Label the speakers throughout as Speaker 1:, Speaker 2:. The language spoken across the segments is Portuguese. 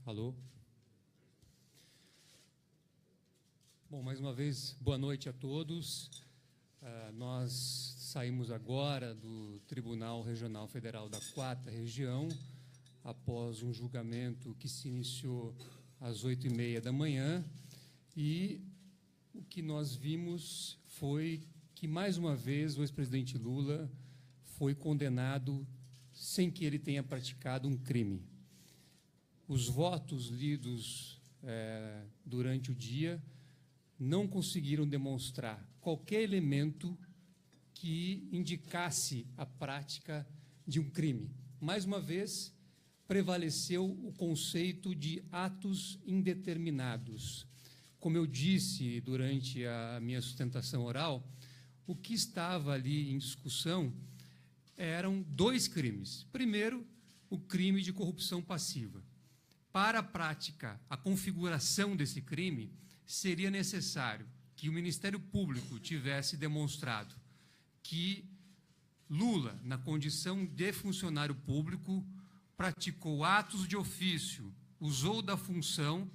Speaker 1: Alô? Bom, mais uma vez, boa noite a todos. Nós saímos agora do Tribunal Regional Federal da 4ª Região, após um julgamento que se iniciou às 8h30 da manhã, e o que nós vimos foi que, mais uma vez, o ex-presidente Lula foi condenado sem que ele tenha praticado um crime. Os votos lidos durante o dia não conseguiram demonstrar qualquer elemento que indicasse a prática de um crime. Mais uma vez, prevaleceu o conceito de atos indeterminados. Como eu disse durante a minha sustentação oral, o que estava ali em discussão eram dois crimes. Primeiro, o crime de corrupção passiva. Para a prática, a configuração desse crime, seria necessário que o Ministério Público tivesse demonstrado que Lula, na condição de funcionário público, praticou atos de ofício, usou da função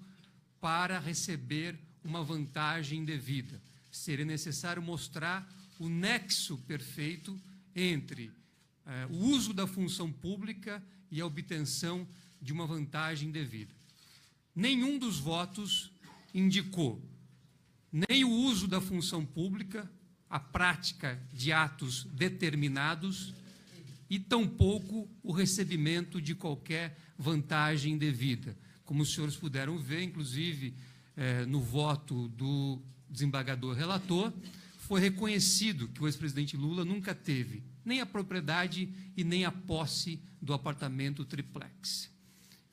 Speaker 1: para receber uma vantagem indevida. Seria necessário mostrar o nexo perfeito entre o uso da função pública e a obtenção de uma vantagem indevida. Nenhum dos votos indicou nem o uso da função pública, a prática de atos determinados, e tampouco o recebimento de qualquer vantagem indevida. Como os senhores puderam ver, inclusive, no voto do desembargador relator, foi reconhecido que o ex-presidente Lula nunca teve nem a propriedade e nem a posse do apartamento triplex.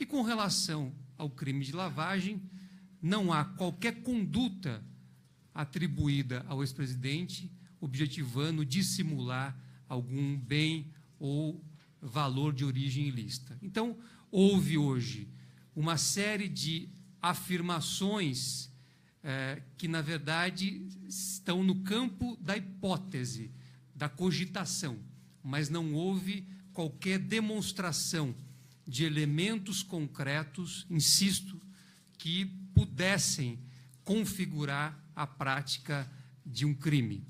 Speaker 1: E com relação ao crime de lavagem, não há qualquer conduta atribuída ao ex-presidente objetivando dissimular algum bem ou valor de origem ilícita. Então, houve hoje uma série de afirmações que, na verdade, estão no campo da hipótese, da cogitação, mas não houve qualquer demonstração de elementos concretos, insisto, que pudessem configurar a prática de um crime.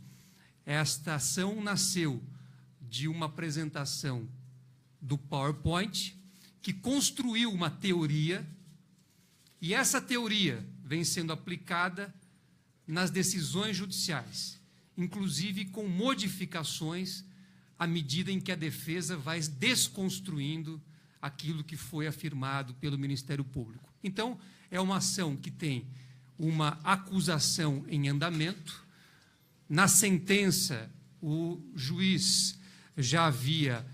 Speaker 1: Esta ação nasceu de uma apresentação do PowerPoint, que construiu uma teoria, e essa teoria vem sendo aplicada nas decisões judiciais, inclusive com modificações à medida em que a defesa vai desconstruindo aquilo que foi afirmado pelo Ministério Público. Então, é uma ação que tem uma acusação em andamento. Na sentença, o juiz já havia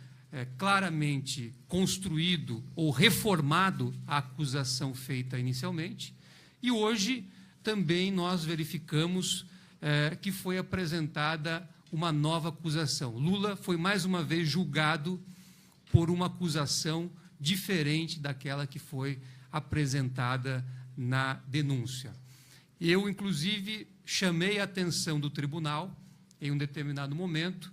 Speaker 1: claramente construído ou reformado a acusação feita inicialmente, e hoje também nós verificamos que foi apresentada uma nova acusação. Lula foi mais uma vez julgado por uma acusação diferente daquela que foi apresentada na denúncia. Eu, inclusive, chamei a atenção do tribunal, em um determinado momento,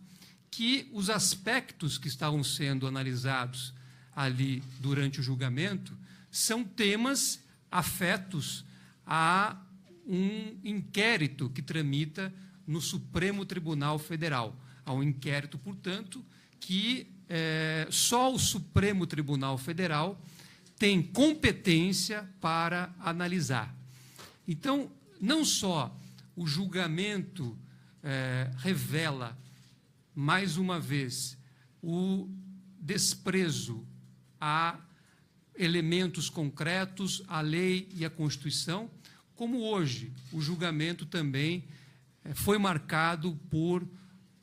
Speaker 1: que os aspectos que estavam sendo analisados ali durante o julgamento são temas afetos a um inquérito que tramita no Supremo Tribunal Federal. Há um inquérito, portanto, que só o Supremo Tribunal Federal tem competência para analisar. Então, não só o julgamento revela, mais uma vez, o desprezo a elementos concretos, à lei e à Constituição, como hoje o julgamento também foi marcado por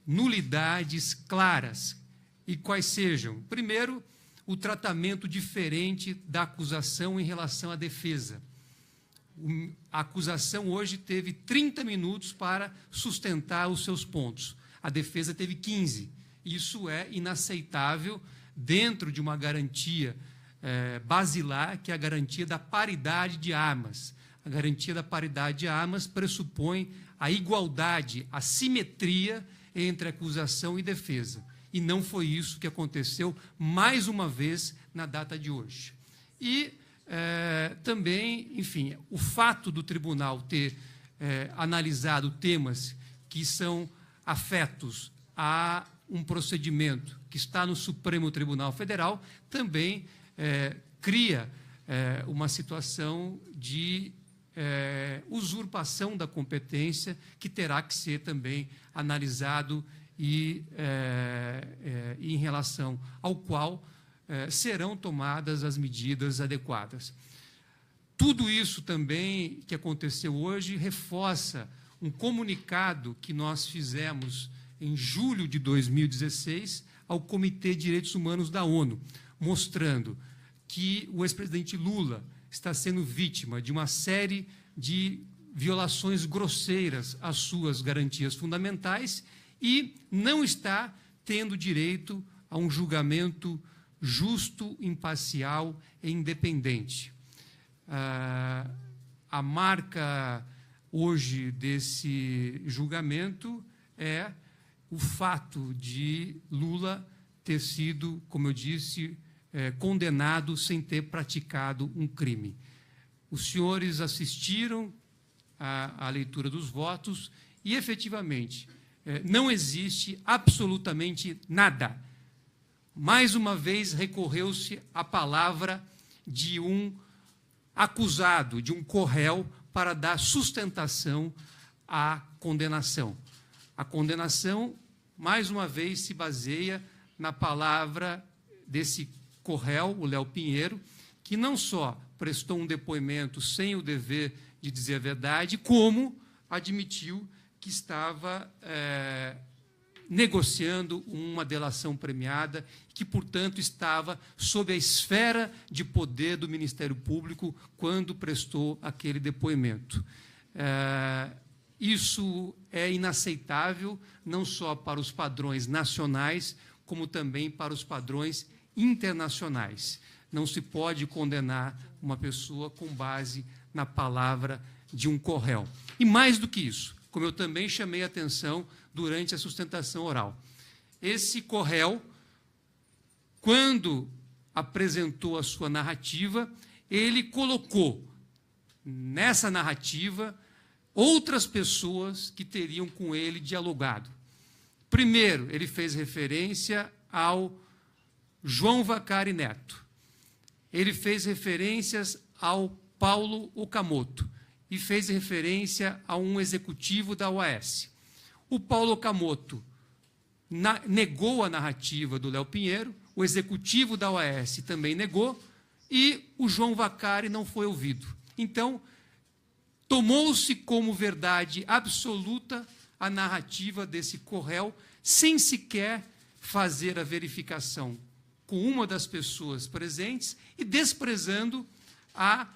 Speaker 1: nulidades claras. E quais sejam? Primeiro, o tratamento diferente da acusação em relação à defesa. A acusação hoje teve 30 minutos para sustentar os seus pontos. A defesa teve 15. Isso é inaceitável dentro de uma garantia basilar, que é a garantia da paridade de armas. A garantia da paridade de armas pressupõe a igualdade, a simetria entre acusação e defesa. E não foi isso que aconteceu, mais uma vez, na data de hoje. E também, enfim, o fato do tribunal ter analisado temas que são afetos a um procedimento que está no Supremo Tribunal Federal também cria uma situação de usurpação da competência que terá que ser também analisado e em relação ao qual serão tomadas as medidas adequadas. Tudo isso também que aconteceu hoje reforça um comunicado que nós fizemos em julho de 2016 ao Comitê de Direitos Humanos da ONU, mostrando que o ex-presidente Lula está sendo vítima de uma série de violações grosseiras às suas garantias fundamentais e não está tendo direito a um julgamento justo, imparcial e independente. A marca hoje desse julgamento é o fato de Lula ter sido, como eu disse, condenado sem ter praticado um crime. Os senhores assistiram à leitura dos votos e, efetivamente, não existe absolutamente nada. Mais uma vez, recorreu-se à palavra de um acusado, de um corréu, para dar sustentação à condenação. A condenação, mais uma vez, se baseia na palavra desse corréu, o Léo Pinheiro, que não só prestou um depoimento sem o dever de dizer a verdade, como admitiu que estava negociando uma delação premiada, que, portanto, estava sob a esfera de poder do Ministério Público quando prestou aquele depoimento. Isso é inaceitável, não só para os padrões nacionais, como também para os padrões internacionais. Não se pode condenar uma pessoa com base na palavra de um corréu. E mais do que isso, como eu também chamei a atenção durante a sustentação oral, esse corréu, quando apresentou a sua narrativa, ele colocou nessa narrativa outras pessoas que teriam com ele dialogado. Primeiro, ele fez referência ao João Vacari Neto. Ele fez referências ao Paulo Okamoto e fez referência a um executivo da OAS. O Paulo Okamoto negou a narrativa do Léo Pinheiro, o executivo da OAS também negou, e o João Vacari não foi ouvido. Então, tomou-se como verdade absoluta a narrativa desse corréu, sem sequer fazer a verificação com uma das pessoas presentes e desprezando a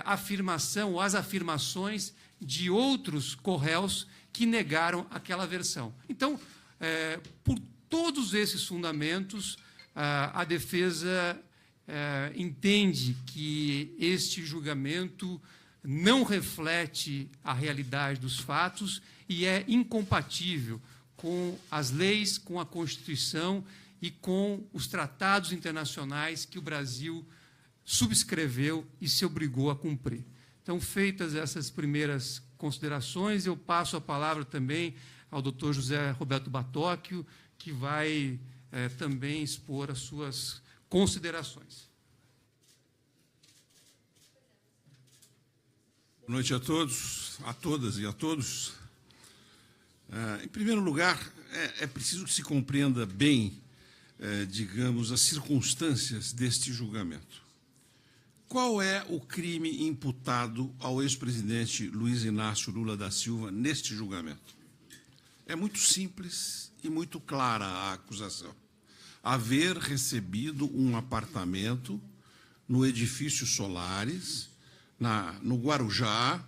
Speaker 1: afirmação ou as afirmações de outros corréus que negaram aquela versão. Então, por todos esses fundamentos, a defesa entende que este julgamento não reflete a realidade dos fatos e é incompatível com as leis, com a Constituição e com os tratados internacionais que o Brasil subscreveu e se obrigou a cumprir. Então, feitas essas primeiras considerações, eu passo a palavra também ao doutor José Roberto Batóquio, que vai também expor as suas considerações.
Speaker 2: Boa noite a todos, a todas e a todos. Em primeiro lugar, é preciso que se compreenda bem, digamos, as circunstâncias deste julgamento. Qual é o crime imputado ao ex-presidente Luiz Inácio Lula da Silva neste julgamento? É muito simples e muito clara a acusação. Haver recebido um apartamento no edifício Solares, no Guarujá,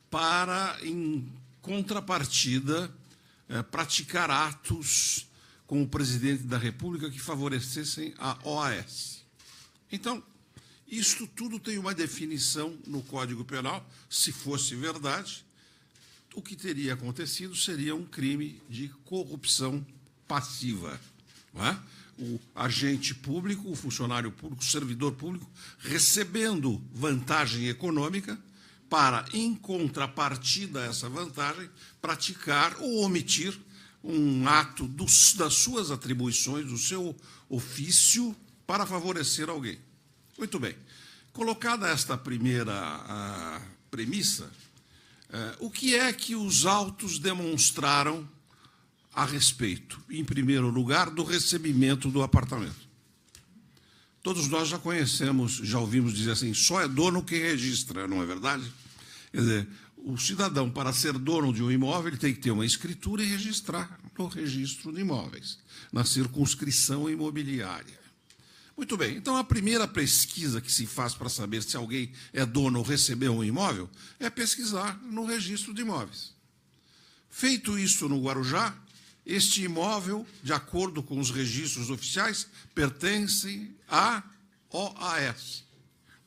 Speaker 2: para, em contrapartida, praticar atos com o presidente da República que favorecessem a OAS. Então, isto tudo tem uma definição no Código Penal. Se fosse verdade, o que teria acontecido seria um crime de corrupção passiva. Não é? o agente público, o funcionário público, o servidor público, recebendo vantagem econômica para, em contrapartida a essa vantagem, praticar ou omitir um ato das suas atribuições, do seu ofício, para favorecer alguém. Muito bem. Colocada esta primeira premissa, o que é que os autos demonstraram a respeito, em primeiro lugar, do recebimento do apartamento? Todos nós já conhecemos, já ouvimos dizer assim, só é dono quem registra, não é verdade? Quer dizer, o cidadão, para ser dono de um imóvel, ele tem que ter uma escritura e registrar no registro de imóveis, na circunscrição imobiliária. Muito bem, então a primeira pesquisa que se faz para saber se alguém é dono ou recebeu um imóvel é pesquisar no registro de imóveis. Feito isso no Guarujá, este imóvel, de acordo com os registros oficiais, pertence à OAS.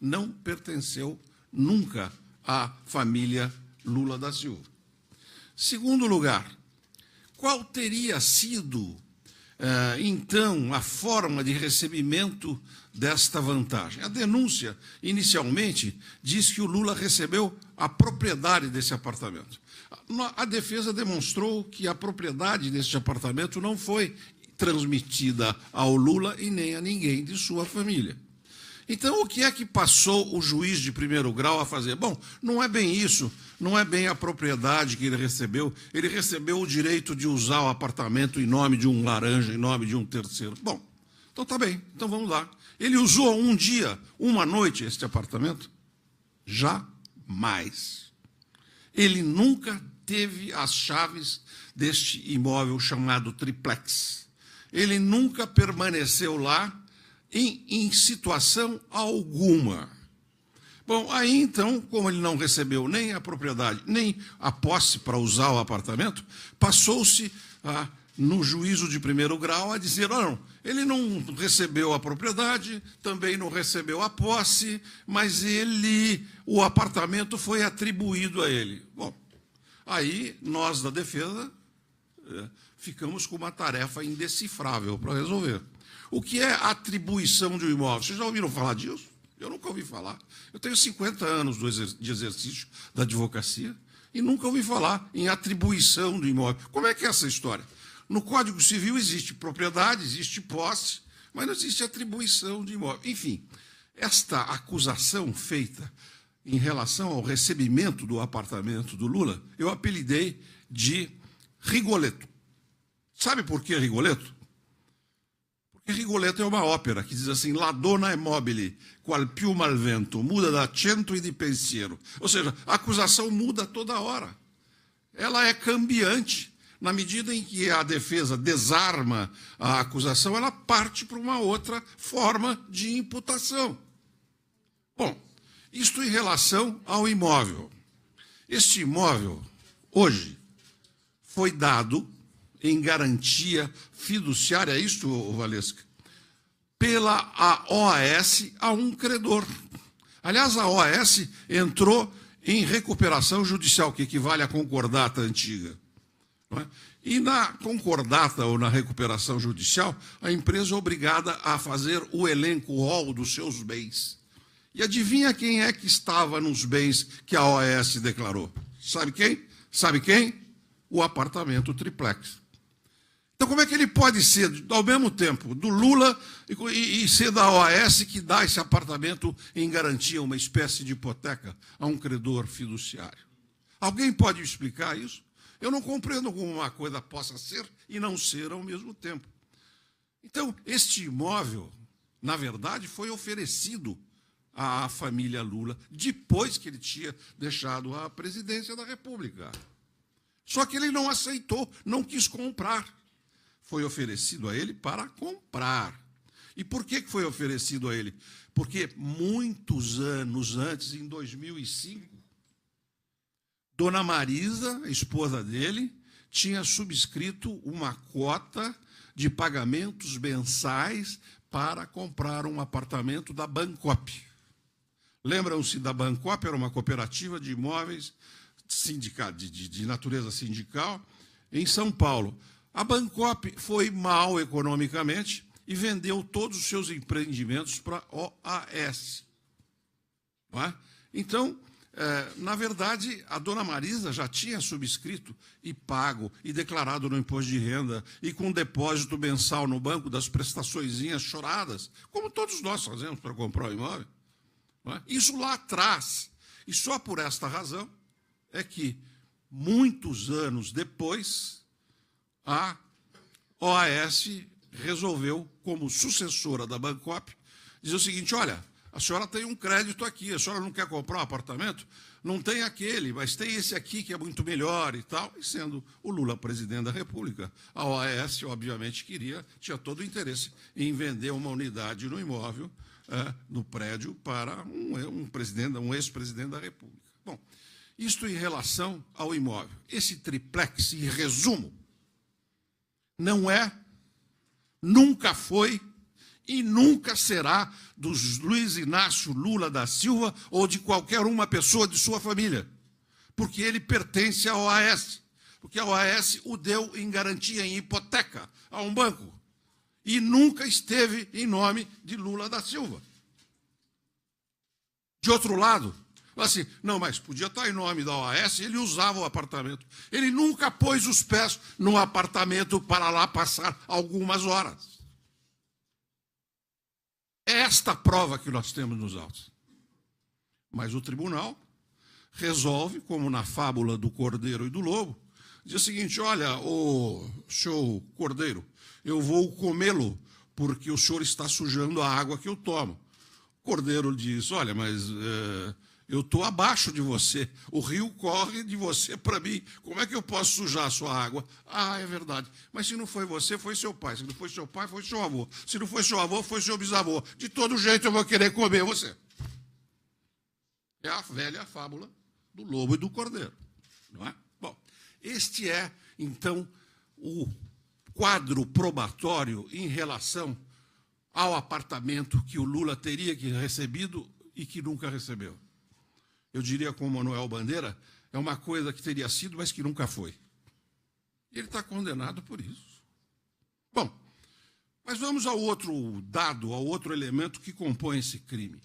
Speaker 2: Não pertenceu nunca à família Lula da Silva. Segundo lugar, qual teria sido, então, a forma de recebimento desta vantagem? A denúncia, inicialmente, diz que o Lula recebeu a propriedade desse apartamento. A defesa demonstrou que a propriedade desse apartamento não foi transmitida ao Lula e nem a ninguém de sua família. Então, o que é que passou o juiz de primeiro grau a fazer? Bom, não é bem isso, não é bem a propriedade que ele recebeu o direito de usar o apartamento em nome de um laranja, em nome de um terceiro. Bom, então tá bem, então vamos lá. Ele usou um dia, uma noite, este apartamento? Jamais. Ele nunca teve as chaves deste imóvel chamado triplex. Ele nunca permaneceu lá em situação alguma. Bom, aí então, como ele não recebeu nem a propriedade, nem a posse para usar o apartamento, passou-se no juízo de primeiro grau a dizer, não, ele não recebeu a propriedade, também não recebeu a posse, mas o apartamento foi atribuído a ele. Bom, aí nós da defesa ficamos com uma tarefa indecifrável para resolver. O que é atribuição de um imóvel? Vocês já ouviram falar disso? Eu nunca ouvi falar. Eu tenho 50 anos de exercício da advocacia e nunca ouvi falar em atribuição do imóvel. Como é que é essa história? No Código Civil existe propriedade, existe posse, mas não existe atribuição de imóvel. Enfim, esta acusação feita em relação ao recebimento do apartamento do Lula, eu apelidei de Rigoletto. Sabe por que Rigoletto? Porque Rigoletto é uma ópera que diz assim, la donna è mobile, qual più malvento, muda d'accento e di pensiero. Ou seja, a acusação muda toda hora. Ela é cambiante. Na medida em que a defesa desarma a acusação, ela parte para uma outra forma de imputação. Bom, isto em relação ao imóvel. Este imóvel, hoje, foi dado em garantia fiduciária, é isto, Valesca, pela OAS a um credor. Aliás, a OAS entrou em recuperação judicial, que equivale à concordata antiga. Não é? E na concordata ou na recuperação judicial, a empresa é obrigada a fazer o elenco rol dos seus bens. E adivinha quem é que estava nos bens que a OAS declarou? Sabe quem? Sabe quem? O apartamento triplex. Então, como é que ele pode ser, ao mesmo tempo, do Lula e ser da OAS que dá esse apartamento em garantia, uma espécie de hipoteca, a um credor fiduciário? Alguém pode explicar isso? Eu não compreendo como uma coisa possa ser e não ser ao mesmo tempo. Então, este imóvel, na verdade, foi oferecido à família Lula depois que ele tinha deixado a presidência da República. Só que ele não aceitou, não quis comprar. Foi oferecido a ele para comprar. E por que foi oferecido a ele? Porque muitos anos antes, em 2005, Dona Marisa, a esposa dele, tinha subscrito uma cota de pagamentos mensais para comprar um apartamento da Bancop. Lembram-se da Bancop? Era uma cooperativa de imóveis de natureza sindical em São Paulo. A Bancop foi mal economicamente e vendeu todos os seus empreendimentos para a OAS. Não é? Então, na verdade, a dona Marisa já tinha subscrito e pago e declarado no imposto de renda e com depósito mensal no banco das prestaçõezinhas choradas, como todos nós fazemos para comprar um imóvel. Não é? Isso lá atrás. E só por esta razão é que, muitos anos depois, a OAS resolveu, como sucessora da Bancopp, dizer o seguinte: olha, a senhora tem um crédito aqui, a senhora não quer comprar um apartamento? Não tem aquele, mas tem esse aqui que é muito melhor e tal. E sendo o Lula presidente da República, a OAS, obviamente, tinha todo o interesse em vender uma unidade no imóvel, no prédio, para um ex-presidente da República. Bom, isto em relação ao imóvel. Esse triplex, em resumo, não é, nunca foi e nunca será do Luiz Inácio Lula da Silva ou de qualquer uma pessoa de sua família, porque ele pertence à OAS, porque a OAS o deu em garantia, em hipoteca, a um banco, e nunca esteve em nome de Lula da Silva. De outro lado, assim, não, mas podia estar em nome da OAS, ele usava o apartamento. Ele nunca pôs os pés no apartamento para lá passar algumas horas. É esta prova que nós temos nos autos. Mas o tribunal resolve, como na fábula do Cordeiro e do Lobo, diz o seguinte: olha, o senhor Cordeiro, eu vou comê-lo porque o senhor está sujando a água que eu tomo. O Cordeiro diz: olha, mas eu estou abaixo de você, o rio corre de você para mim, como é que eu posso sujar a sua água? Ah, é verdade, mas se não foi você, foi seu pai, se não foi seu pai, foi seu avô, se não foi seu avô, foi seu bisavô, de todo jeito eu vou querer comer você. É a velha fábula do lobo e do cordeiro, não é? Bom, este é, então, o quadro probatório em relação ao apartamento que o Lula teria que recebido e que nunca recebeu. Eu diria com o Manuel Bandeira, é uma coisa que teria sido, mas que nunca foi. Ele está condenado por isso. Bom, mas vamos ao outro dado, ao outro elemento que compõe esse crime,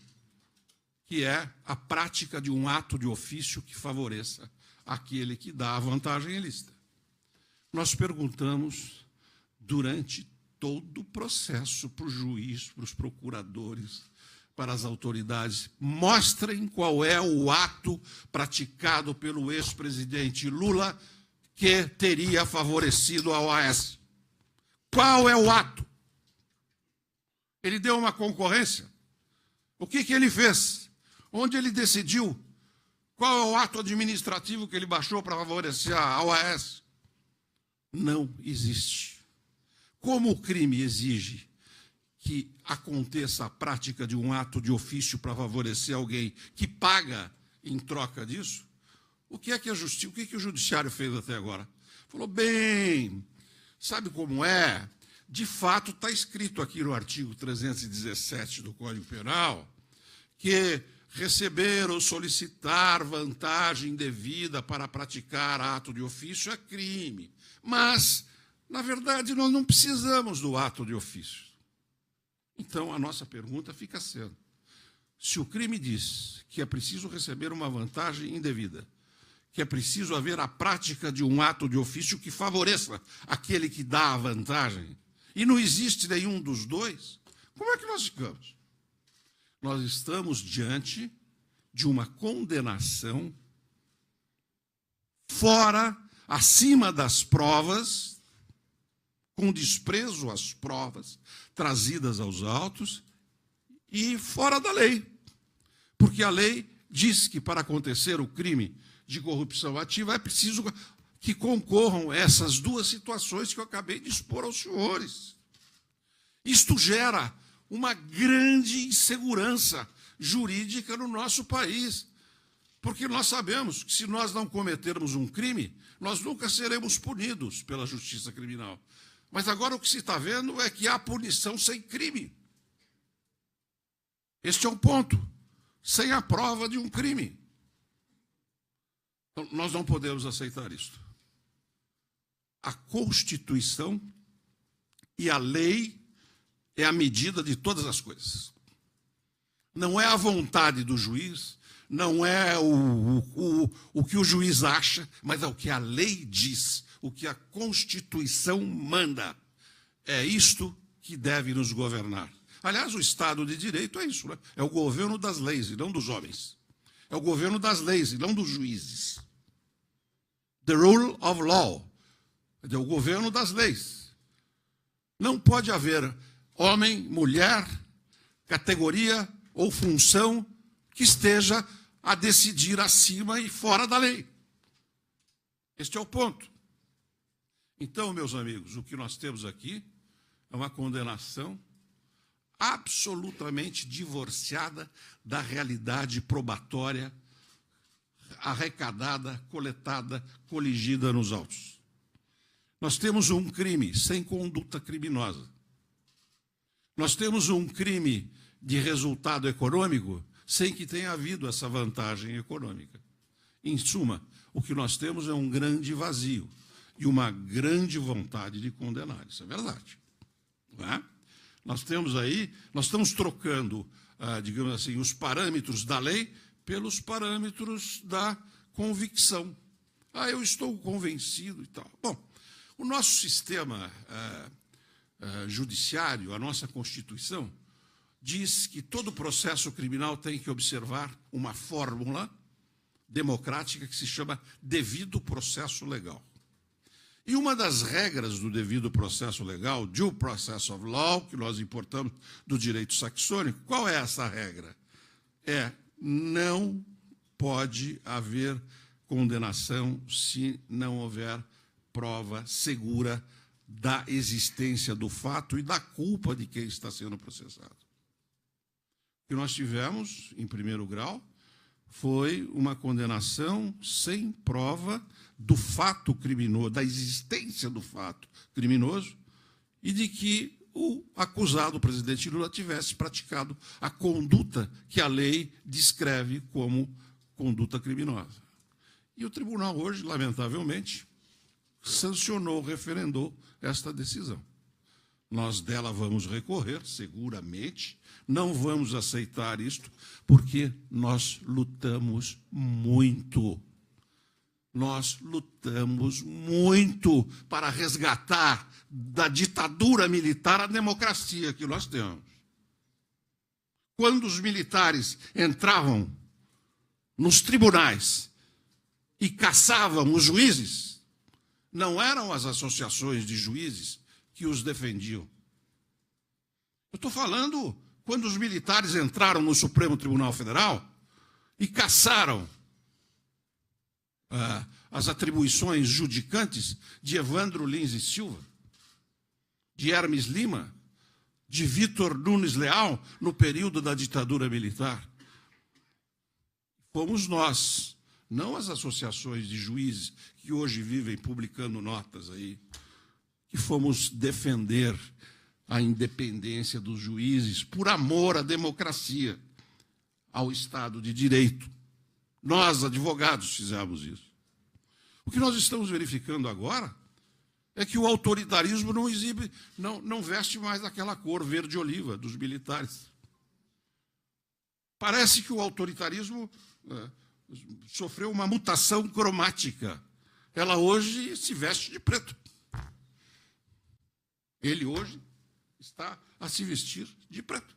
Speaker 2: que é a prática de um ato de ofício que favoreça aquele que dá a vantagem ilícita. Nós perguntamos durante todo o processo para o juiz, para os procuradores, para as autoridades, mostrem qual é o ato praticado pelo ex-presidente Lula que teria favorecido a OAS. Qual é o ato? Ele deu uma concorrência? O que ele fez? Onde ele decidiu? Qual é o ato administrativo que ele baixou para favorecer a OAS? Não existe. Como o crime exige que aconteça a prática de um ato de ofício para favorecer alguém que paga em troca disso, o que é que a justiça, o que o judiciário fez até agora? Falou: bem, sabe como é? De fato, está escrito aqui no artigo 317 do Código Penal que receber ou solicitar vantagem indevida para praticar ato de ofício é crime. Mas, na verdade, nós não precisamos do ato de ofício. Então, a nossa pergunta fica sendo: se o crime diz que é preciso receber uma vantagem indevida, que é preciso haver a prática de um ato de ofício que favoreça aquele que dá a vantagem, e não existe nenhum dos dois, como é que nós ficamos? Nós estamos diante de uma condenação fora, acima das provas, com desprezo às provas trazidas aos autos e fora da lei. Porque a lei diz que para acontecer o crime de corrupção ativa é preciso que concorram essas duas situações que eu acabei de expor aos senhores. Isto gera uma grande insegurança jurídica no nosso país, porque nós sabemos que se nós não cometermos um crime, nós nunca seremos punidos pela justiça criminal. Mas agora o que se está vendo é que há punição sem crime. Este é o ponto, sem a prova de um crime. Então, nós não podemos aceitar isto. A Constituição e a lei é a medida de todas as coisas. Não é a vontade do juiz, não é o que o juiz acha, mas é o que a lei diz, o que a Constituição manda. É isto que deve nos governar. Aliás, o Estado de Direito é isso, né? É o governo das leis e não dos homens. É o governo das leis e não dos juízes. The rule of law. É o governo das leis. Não pode haver homem, mulher, categoria ou função que esteja a decidir acima e fora da lei. Este é o ponto. Então, meus amigos, o que nós temos aqui é uma condenação absolutamente divorciada da realidade probatória arrecadada, coletada, coligida nos autos. Nós temos um crime sem conduta criminosa. Nós temos um crime de resultado econômico sem que tenha havido essa vantagem econômica. Em suma, o que nós temos é um grande vazio e uma grande vontade de condenar. Isso é verdade. Não é? Nós estamos trocando, digamos assim, os parâmetros da lei pelos parâmetros da convicção. Eu estou convencido e tal. Bom, o nosso sistema judiciário, a nossa Constituição, diz que todo processo criminal tem que observar uma fórmula democrática que se chama devido processo legal. E uma das regras do devido processo legal, due process of law, que nós importamos do direito saxônico, qual é essa regra? Não pode haver condenação se não houver prova segura da existência do fato e da culpa de quem está sendo processado. O que nós tivemos, em primeiro grau, foi uma condenação sem prova do fato criminoso, da existência do fato criminoso e de que o acusado, o presidente Lula, tivesse praticado a conduta que a lei descreve como conduta criminosa. E o tribunal hoje, lamentavelmente, sancionou, referendou esta decisão. Nós dela vamos recorrer, seguramente, não vamos aceitar isto, porque nós lutamos muito. Nós lutamos muito para resgatar da ditadura militar a democracia que nós temos. Quando os militares entravam nos tribunais e caçavam os juízes, não eram as associações de juízes que os defendiam. Eu estou falando quando os militares entraram no Supremo Tribunal Federal e caçaram as atribuições judicantes de Evandro Lins e Silva, de Hermes Lima, de Vitor Nunes Leal, no período da ditadura militar. Fomos nós, não as associações de juízes que hoje vivem publicando notas aí, que fomos defender a independência dos juízes por amor à democracia, ao Estado de Direito. Nós, advogados, fizemos isso. O que nós estamos verificando agora é que o autoritarismo não veste mais aquela cor verde-oliva dos militares. Parece que o autoritarismo sofreu uma mutação cromática. Ela hoje se veste de preto. Ele hoje está a se vestir de preto.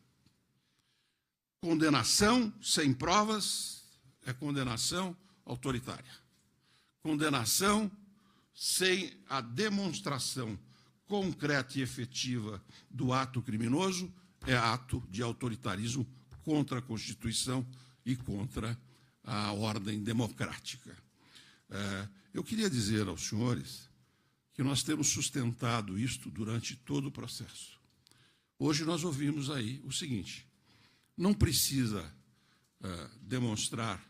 Speaker 2: Condenação sem provas é condenação autoritária. Condenação sem a demonstração concreta e efetiva do ato criminoso é ato de autoritarismo contra a Constituição e contra a ordem democrática. Eu queria dizer aos senhores que nós temos sustentado isto durante todo o processo. Hoje nós ouvimos aí o seguinte: não precisa demonstrar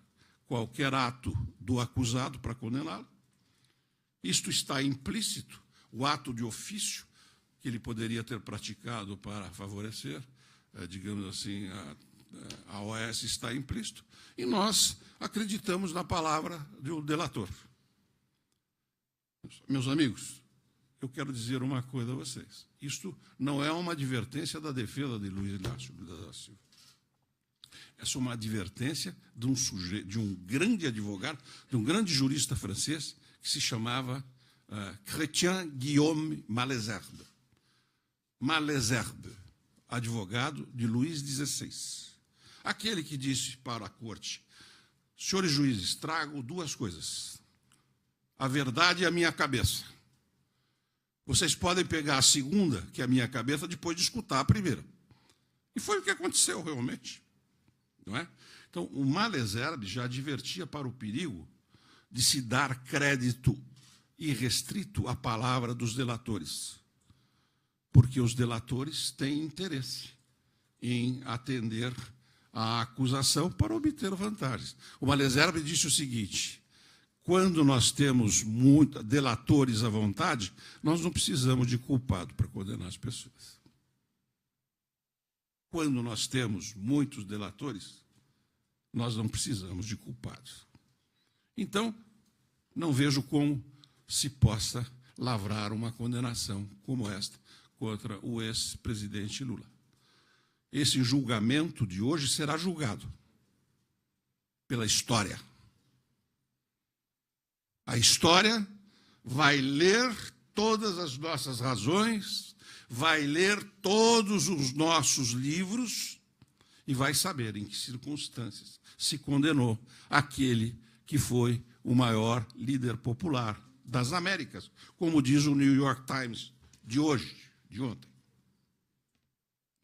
Speaker 2: qualquer ato do acusado para condená-lo. Isto está implícito, o ato de ofício que ele poderia ter praticado para favorecer, digamos assim, a OAS está implícito, e nós acreditamos na palavra do delator. Meus amigos, eu quero dizer uma coisa a vocês. Isto não é uma advertência da defesa de Luiz Inácio Lula da Silva. Essa é uma advertência de um sujeito, de um grande advogado, de um grande jurista francês que se chamava Chrétien Guillaume Malesherbes. Malesherbes, advogado de Luís XVI. Aquele que disse para a corte: senhores juízes, trago duas coisas: a verdade e a minha cabeça. Vocês podem pegar a segunda, que é a minha cabeça, depois de escutar a primeira. E foi o que aconteceu realmente. Não é? Então, o Malesherbes já advertia para o perigo de se dar crédito irrestrito à palavra dos delatores, porque os delatores têm interesse em atender à acusação para obter vantagens. O Malesherbes disse o seguinte: quando nós temos delatores à vontade, nós não precisamos de culpado para condenar as pessoas. Quando nós temos muitos delatores, nós não precisamos de culpados. Então, não vejo como se possa lavrar uma condenação como esta contra o ex-presidente Lula. Esse julgamento de hoje será julgado pela história. A história vai ler todas as nossas razões, vai ler todos os nossos livros e vai saber em que circunstâncias se condenou aquele que foi o maior líder popular das Américas, como diz o New York Times de hoje, de ontem.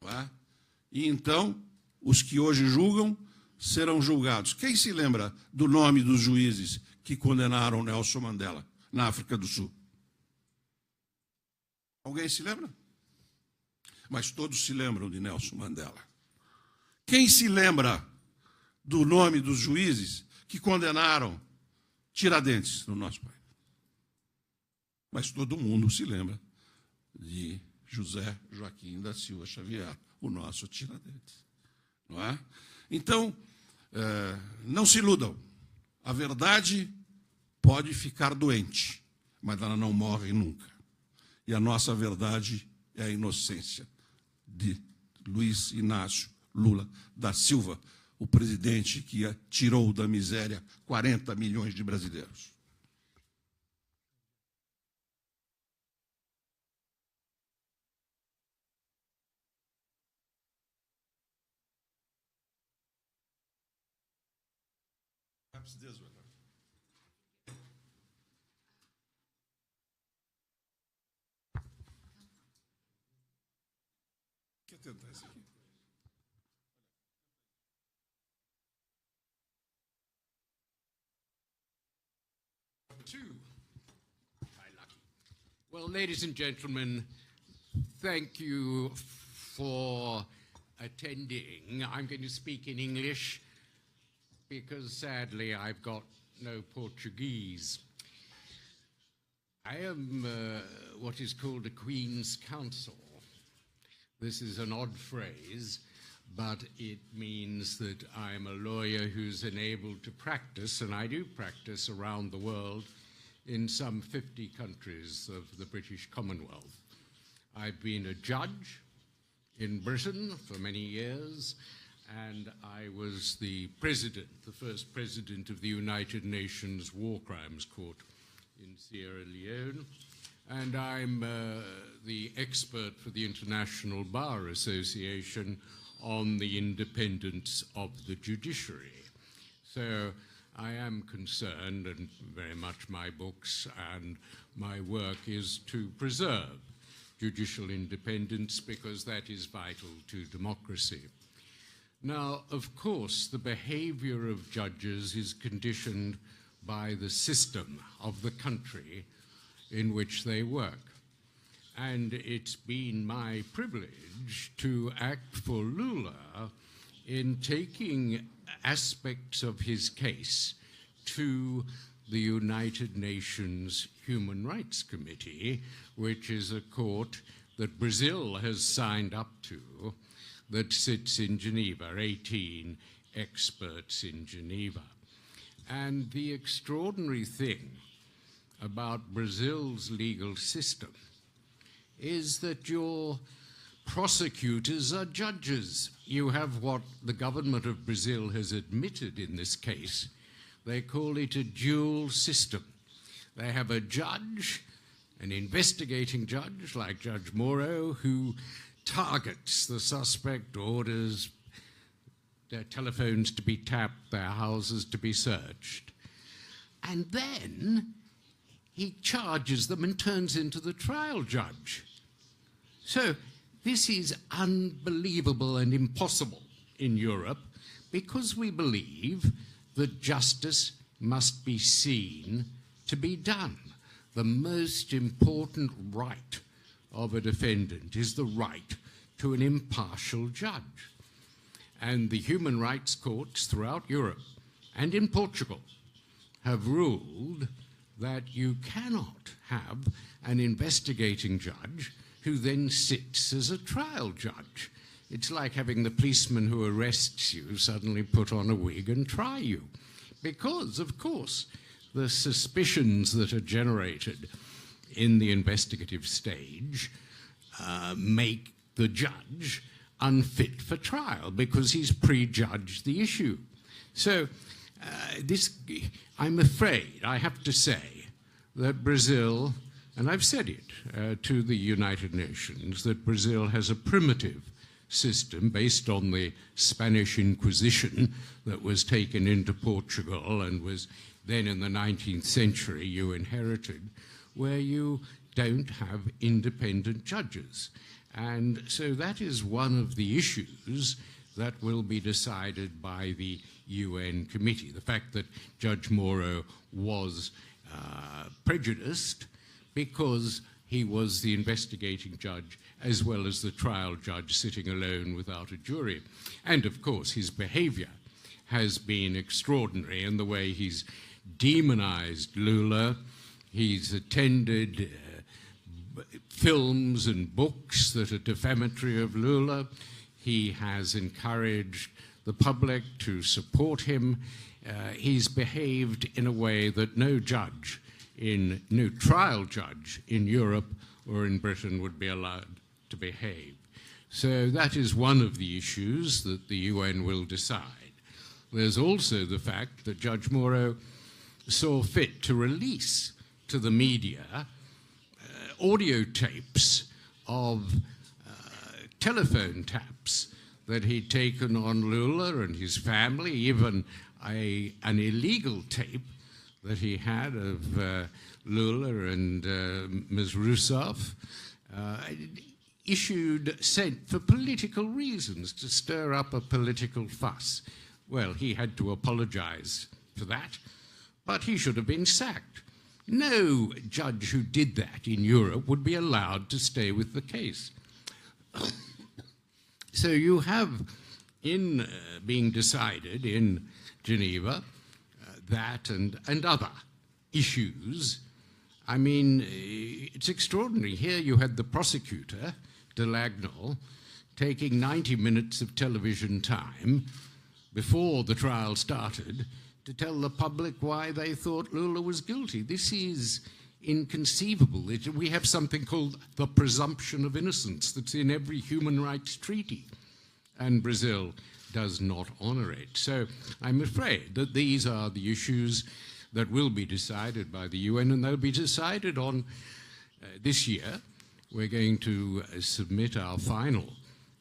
Speaker 2: Não é? E então, os que hoje julgam serão julgados. Quem se lembra do nome dos juízes que condenaram Nelson Mandela na África do Sul? Alguém se lembra? Mas todos se lembram de Nelson Mandela. Quem se lembra do nome dos juízes que condenaram Tiradentes no nosso país? Mas todo mundo se lembra de José Joaquim da Silva Xavier, o nosso Tiradentes. Não é? Então, não se iludam. A verdade pode ficar doente, mas ela não morre nunca. E a nossa verdade é a inocência de Luiz Inácio Lula da Silva, o presidente que tirou da miséria 40 milhões de brasileiros. Quer tentar isso aqui?
Speaker 3: Well, ladies and gentlemen, thank you for attending. I'm going to speak in English because sadly I've got no Portuguese. I am what is called a Queen's Counsel. This is an odd phrase, but it means that I'm a lawyer who's enabled to practice, and I do practice around the world in some 50 countries of the British Commonwealth. I've been a judge in Britain for many years, and I was the president, the first president of the United Nations War Crimes Court in Sierra Leone. And I'm the expert for the International Bar Association on the independence of the judiciary. So I am concerned, and very much my books and my work is to preserve judicial independence because that is vital to democracy. Now, of course, the behavior of judges is conditioned by the system of the country in which they work. And it's been my privilege to act for Lula in taking aspects of his case to the United Nations Human Rights Committee, which is a court that Brazil has signed up to, that sits in Geneva, 18 experts in Geneva. And the extraordinary thing about Brazil's legal system is that your prosecutors are judges. You have what the government of Brazil has admitted in this case. They call it a dual system. They have a judge, an investigating judge like Judge Moro, who targets the suspect, orders their telephones to be tapped, their houses to be searched. And then he charges them and turns into the trial judge. So this is unbelievable and impossible in Europe because we believe that justice must be seen to be done. The most important right of a defendant is the right to an impartial judge. And the human rights courts throughout Europe and in Portugal have ruled that you cannot have an investigating judge who then sits as a trial judge. It's like having the policeman who arrests you suddenly put on a wig and try you. Because, of course, the suspicions that are generated in the investigative stage make the judge unfit for trial because he's prejudged the issue. So I'm afraid, I have to say, that Brazil, and I've said it to the United Nations, that Brazil has a primitive system based on the Spanish Inquisition that was taken into Portugal and was then in the 19th century you inherited, where you don't have independent judges. And so that is one of the issues that will be decided by the UN committee. The fact that Judge Moro was prejudiced because he was the investigating judge as well as the trial judge sitting alone without a jury. And of course his behavior has been extraordinary in the way he's demonized Lula. He's attended films and books that are defamatory of Lula. He has encouraged the public to support him. He's behaved in a way that no trial judge in Europe or in Britain would be allowed to behave. So that is one of the issues that the UN will decide. There's also the fact that Judge Moro saw fit to release to the media audio tapes of telephone taps that he'd taken on Lula and his family, even an illegal tape that he had of Lula and Ms. Rousseff, sent for political reasons, to stir up a political fuss. Well, he had to apologize for that, but he should have been sacked. No judge who did that in Europe would be allowed to stay with the case. So you have, in being decided in Geneva, that and other issues. I mean, it's extraordinary. Here you had the prosecutor, de Lagnol, taking 90 minutes of television time before the trial started to tell the public why they thought Lula was guilty. This is inconceivable. We have something called the presumption of innocence that's in every human rights treaty, and Brazil does not honor it. So I'm afraid that these are the issues that will be decided by the UN, and they'll be decided on this year. We're going to submit our final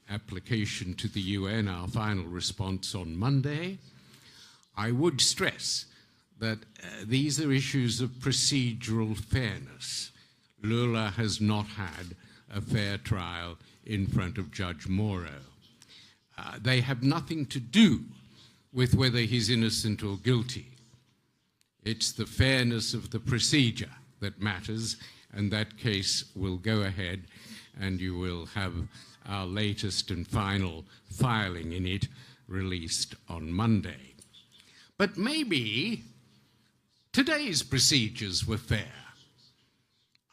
Speaker 3: application to the UN, our final response on Monday. I would stress that these are issues of procedural fairness. Lula has not had a fair trial in front of Judge Moro. They have nothing to do with whether he's innocent or guilty. It's the fairness of the procedure that matters, and that case will go ahead, and you will have our latest and final filing in it released on Monday. But maybe today's procedures were fair.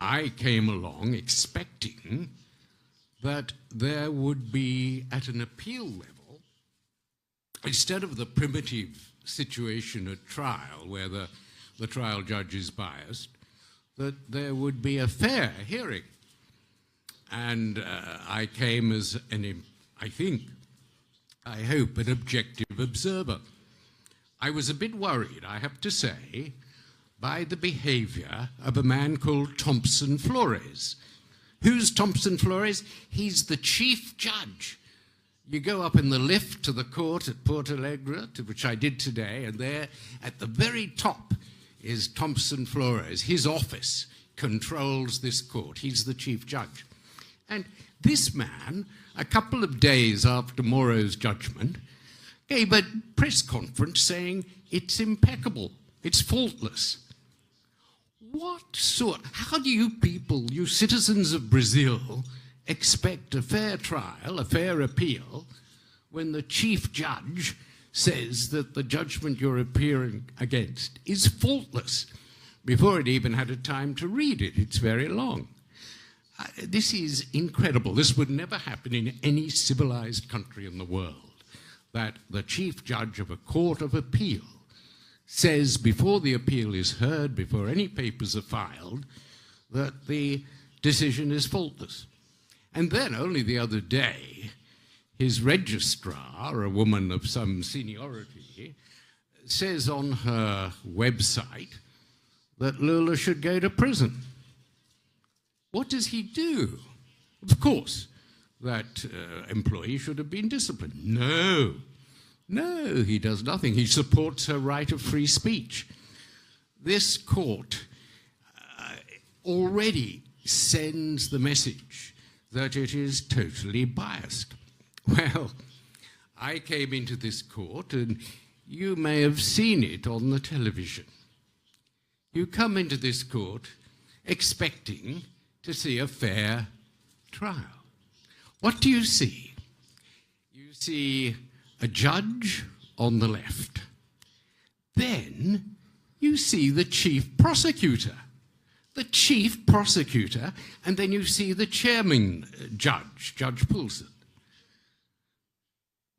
Speaker 3: I came along expecting that there would be, at an appeal level, instead of the primitive situation at trial where the trial judge is biased, that there would be a fair hearing. and I came as I hope, an objective observer. I was a bit worried, I have to say, by the behavior of a man called Thompson Flores. Who's Thompson Flores? He's the chief judge. You go up in the lift to the court at Porto Alegre, to which I did today, and there at the very top is Thompson Flores. His office controls this court. He's the chief judge. And this man, a couple of days after Moro's judgment, gave a press conference saying it's impeccable, it's faultless. How do you people, you citizens of Brazil, expect a fair trial, a fair appeal, when the chief judge says that the judgment you're appearing against is faultless before it even had a time to read it? It's very long. This is incredible. This would never happen in any civilized country in the world, that the chief judge of a court of appeal says before the appeal is heard, before any papers are filed, that the decision is faultless. And then only the other day, his registrar, a woman of some seniority, says on her website that Lula should go to prison. What does he do? Of course, that employee should have been disciplined. No, he does nothing. He supports her right of free speech. This court already sends the message that it is totally biased. Well, I came into this court, and you may have seen it on the television. You come into this court expecting to see a fair trial. What do you see? You see a judge on the left. Then you see the chief prosecutor. The chief prosecutor, and then you see the chairman judge, Judge Poulsen.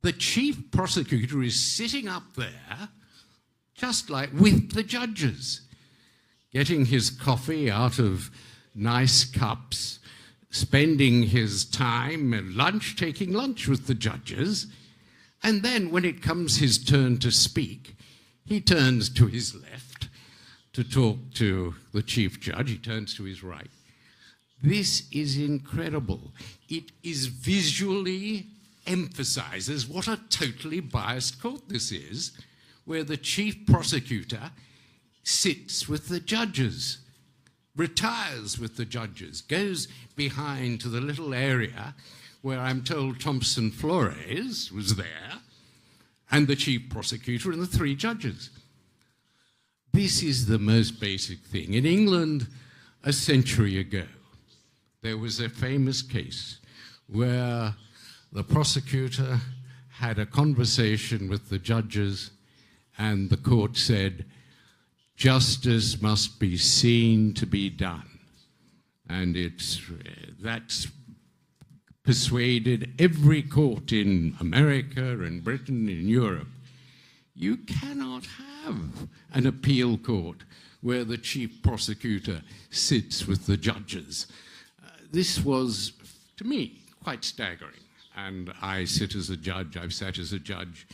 Speaker 3: The chief prosecutor is sitting up there, just like with the judges, getting his coffee out of nice cups, spending his time at lunch, taking lunch with the judges, and then when it comes his turn to speak, he turns to his left to talk to the chief judge. He turns to his right. This is incredible. It is visually emphasizes what a totally biased court this is, where the chief prosecutor sits with the judges, retires with the judges, goes behind to the little area where I'm told Thompson Flores was there, and the chief prosecutor and the three judges. This is the most basic thing. In England, a century ago, there was a famous case where the prosecutor had a conversation with the judges, and the court said, justice must be seen to be done. And that's persuaded every court in America and Britain, in Europe. You cannot have an appeal court where the chief prosecutor sits with the judges. This was, to me, quite staggering. And I sit as a judge, I've sat as a judge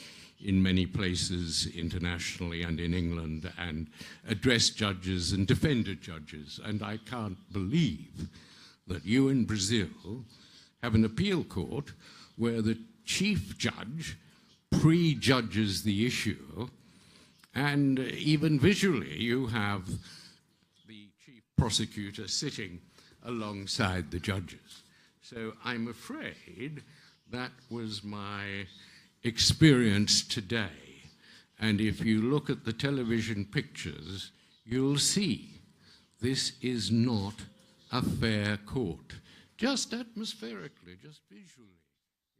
Speaker 3: in many places internationally and in England, and addressed judges and defended judges. And I can't believe that you in Brazil have an appeal court where the chief judge prejudges the issue, and even visually you have the chief prosecutor sitting alongside the judges. So I'm afraid that was my experience today. And if you look at the television pictures, you'll see this is not a fair court. Just atmospherically, just visually,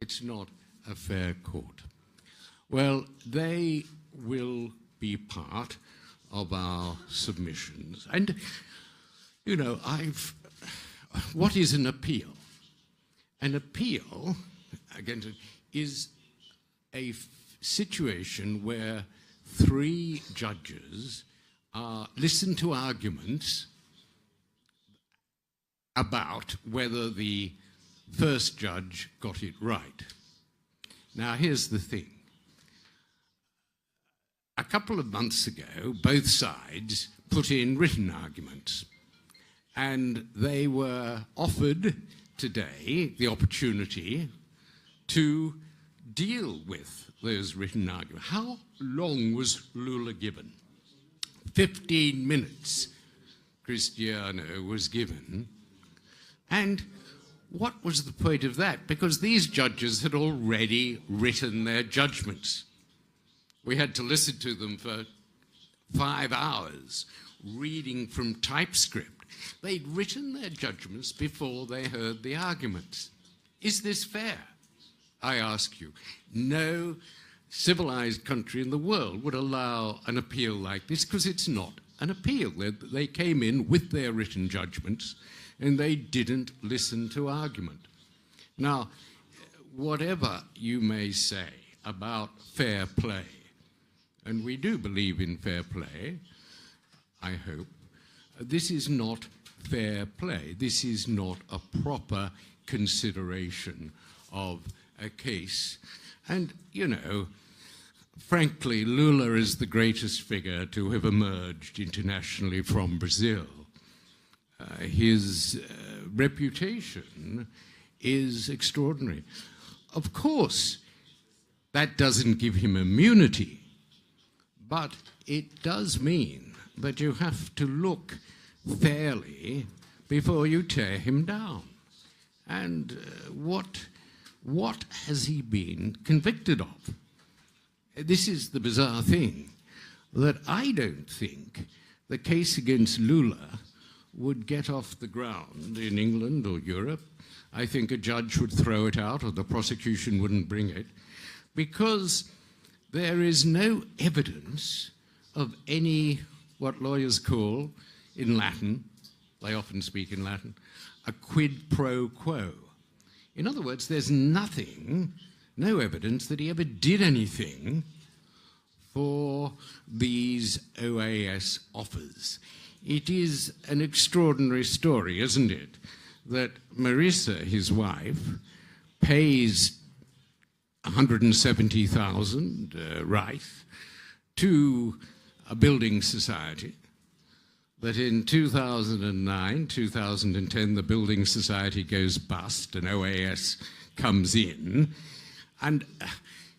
Speaker 3: it's not a fair court. Well, they will be part of our submissions. And, you know, what is an appeal? An appeal, again, is a situation where three judges listen to arguments about whether the first judge got it right. Now, here's the thing. A couple of months ago, both sides put in written arguments, and they were offered today the opportunity to deal with those written arguments. How long was Lula given? 15 minutes Cristiano was given. And what was the point of that? Because these judges had already written their judgments. We had to listen to them for 5 hours, reading from typescript. They'd written their judgments before they heard the arguments. Is this fair? I ask you. No civilized country in the world would allow an appeal like this, because it's not an appeal. They came in with their written judgments, and they didn't listen to argument. Now, whatever you may say about fair play, and we do believe in fair play, I hope, this is not fair play. This is not a proper consideration of a case. And, you know, frankly, Lula is the greatest figure to have emerged internationally from Brazil. His reputation is extraordinary. Of course, that doesn't give him immunity, but it does mean that you have to look fairly before you tear him down. And what has he been convicted of? This is the bizarre thing, that I don't think the case against Lula would get off the ground in England or Europe. I think a judge would throw it out, or the prosecution wouldn't bring it, because there is no evidence of any, what lawyers call, in Latin, they often speak in Latin, a quid pro quo. In other words, there's nothing, no evidence that he ever did anything for these OAS offers. It is an extraordinary story, isn't it, that Marisa, his wife, pays 170,000 Reis to a building society, that in 2009, 2010, the building society goes bust and OAS comes in, and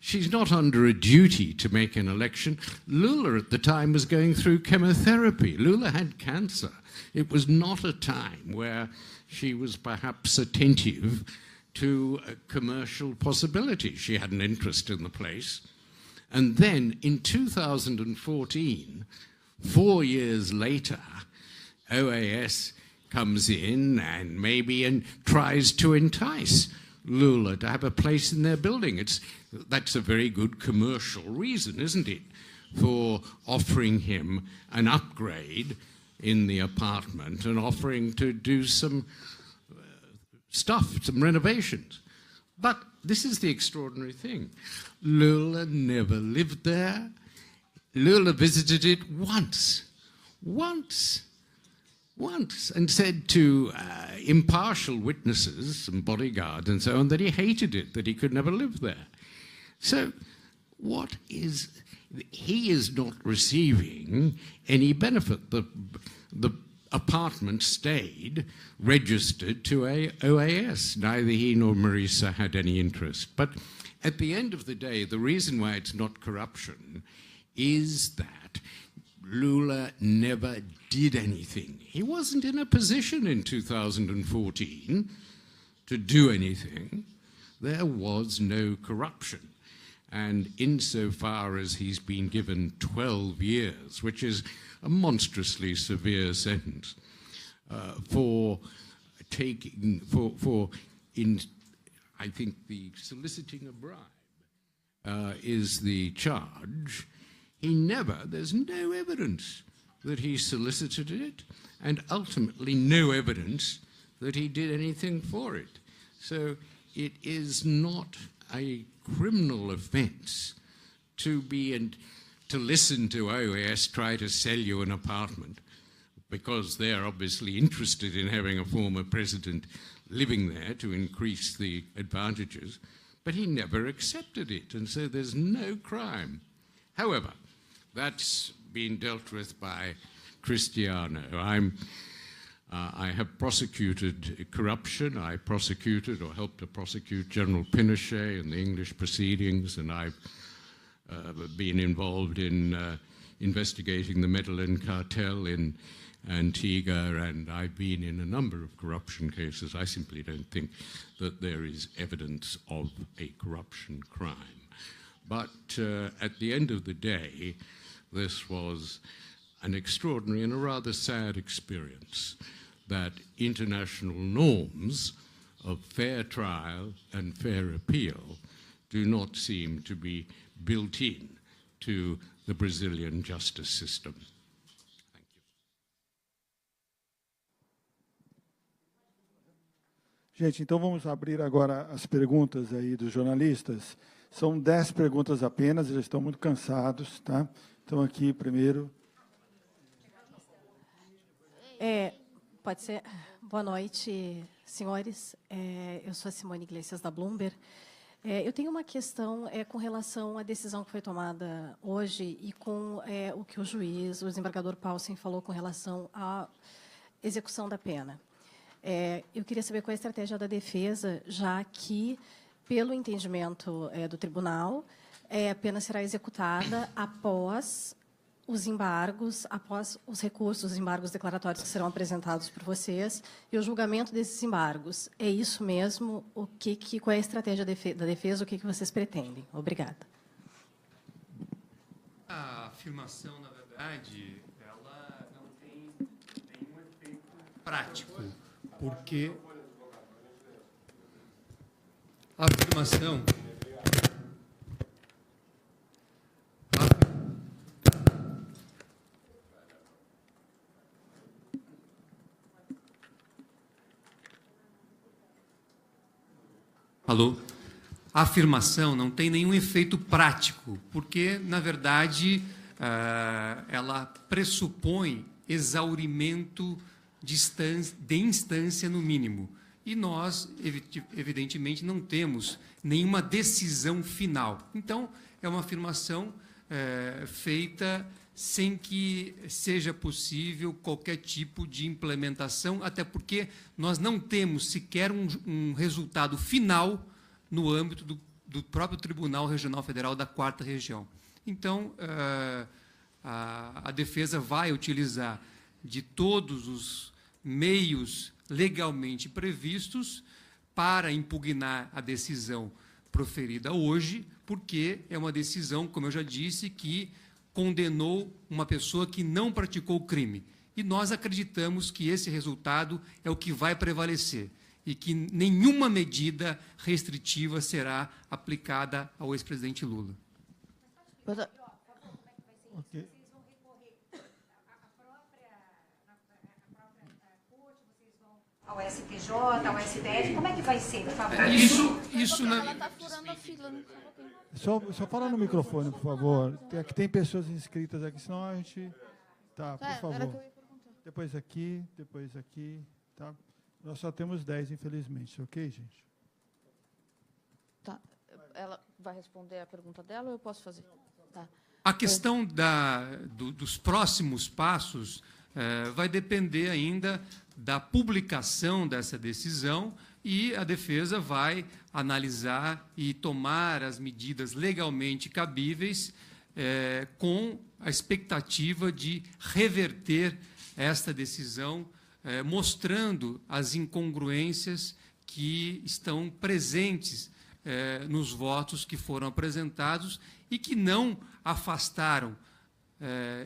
Speaker 3: she's not under a duty to make an election. Lula at the time was going through chemotherapy. Lula had cancer. It was not a time where she was perhaps attentive to a commercial possibility. She had an interest in the place. And then in 2014, 4 years later, OAS comes in and tries to entice Lula to have a place in their building. That's a very good commercial reason, isn't it, for offering him an upgrade in the apartment and offering to do some stuff, some renovations. But this is the extraordinary thing. Lula never lived there. Lula visited it once, and said to impartial witnesses and bodyguards and so on that he hated it, that he could never live there. So he is not receiving any benefit. The apartment stayed registered to OAS. Neither he nor Marisa had any interest. But at the end of the day, the reason why it's not corruption is that Lula never did anything. He wasn't in a position in 2014 to do anything. There was no corruption. And insofar as he's been given 12 years, which is a monstrously severe sentence, I think the soliciting a bribe is the charge. There's no evidence that he solicited it, and ultimately no evidence that he did anything for it. So it is not a criminal offence to listen to OAS try to sell you an apartment, because they're obviously interested in having a former president living there to increase the advantages, but he never accepted it, and so there's no crime. However, that's been dealt with by Cristiano. I have prosecuted corruption. I prosecuted or helped to prosecute General Pinochet in the English proceedings, and I've been involved in investigating the Medellin cartel in Antigua, and I've been in a number of corruption cases. I simply don't think that there is evidence of a corruption crime. But at the end of the day, this was an extraordinary and a rather sad experience, that international norms of fair trial and fair appeal do not seem to be built in to the Brazilian justice system. Thank you.
Speaker 4: Gente, então vamos abrir agora as perguntas aí dos jornalistas. São 10 perguntas apenas, eles estão muito cansados, tá? Então aqui primeiro.
Speaker 5: Pode ser. Boa noite, senhores. Eu sou a Simone Iglesias, da Bloomberg. Eu tenho uma questão com relação à decisão que foi tomada hoje e com o que o juiz, o desembargador Paulsen, falou com relação à execução da pena. Eu queria saber qual é a estratégia da defesa, já que, pelo entendimento do tribunal, a pena será executada após os embargos, após os recursos, os embargos declaratórios que serão apresentados por vocês e o julgamento desses embargos. É isso mesmo? Qual é a estratégia da defesa? O que vocês pretendem? Obrigada.
Speaker 1: A afirmação, na verdade, ela não tem nenhum efeito prático, porque a afirmação... Alô? A afirmação não tem nenhum efeito prático, porque, na verdade, ela pressupõe exaurimento de instância no mínimo. E nós, evidentemente, não temos nenhuma decisão final. Então, é uma afirmação feita sem que seja possível qualquer tipo de implementação, até porque nós não temos sequer um resultado final no âmbito do próprio Tribunal Regional Federal da 4ª Região. Então, a defesa vai utilizar de todos os meios legalmente previstos para impugnar a decisão proferida hoje, porque é uma decisão, como eu já disse, que condenou uma pessoa que não praticou o crime. E nós acreditamos que esse resultado é o que vai prevalecer e que nenhuma medida restritiva será aplicada ao ex-presidente Lula.
Speaker 4: Okay.
Speaker 6: Ao STJ, ao STF, como é que vai ser, por favor?
Speaker 7: Ela está furando a fila.
Speaker 4: Só fala no microfone, por favor. Aqui tem pessoas inscritas aqui, senão a gente... Tá, por favor.
Speaker 7: Era que eu ia perguntar.
Speaker 4: Depois aqui, tá? Nós só temos 10, infelizmente, ok, gente?
Speaker 7: Tá. Ela vai responder a pergunta dela ou eu posso fazer? Tá.
Speaker 1: A questão dos próximos passos vai depender ainda da publicação dessa decisão e a defesa vai analisar e tomar as medidas legalmente cabíveis com a expectativa de reverter esta decisão, mostrando as incongruências que estão presentes nos votos que foram apresentados e que não afastaram,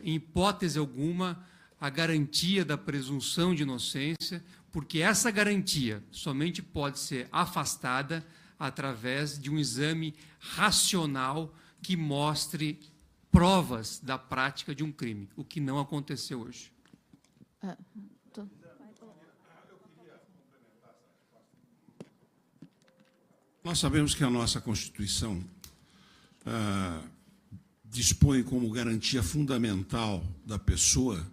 Speaker 1: em hipótese alguma, a garantia da presunção de inocência, porque essa garantia somente pode ser afastada através de um exame racional que mostre provas da prática de um crime, o que não aconteceu hoje.
Speaker 2: Nós sabemos que a nossa Constituição dispõe como garantia fundamental da pessoa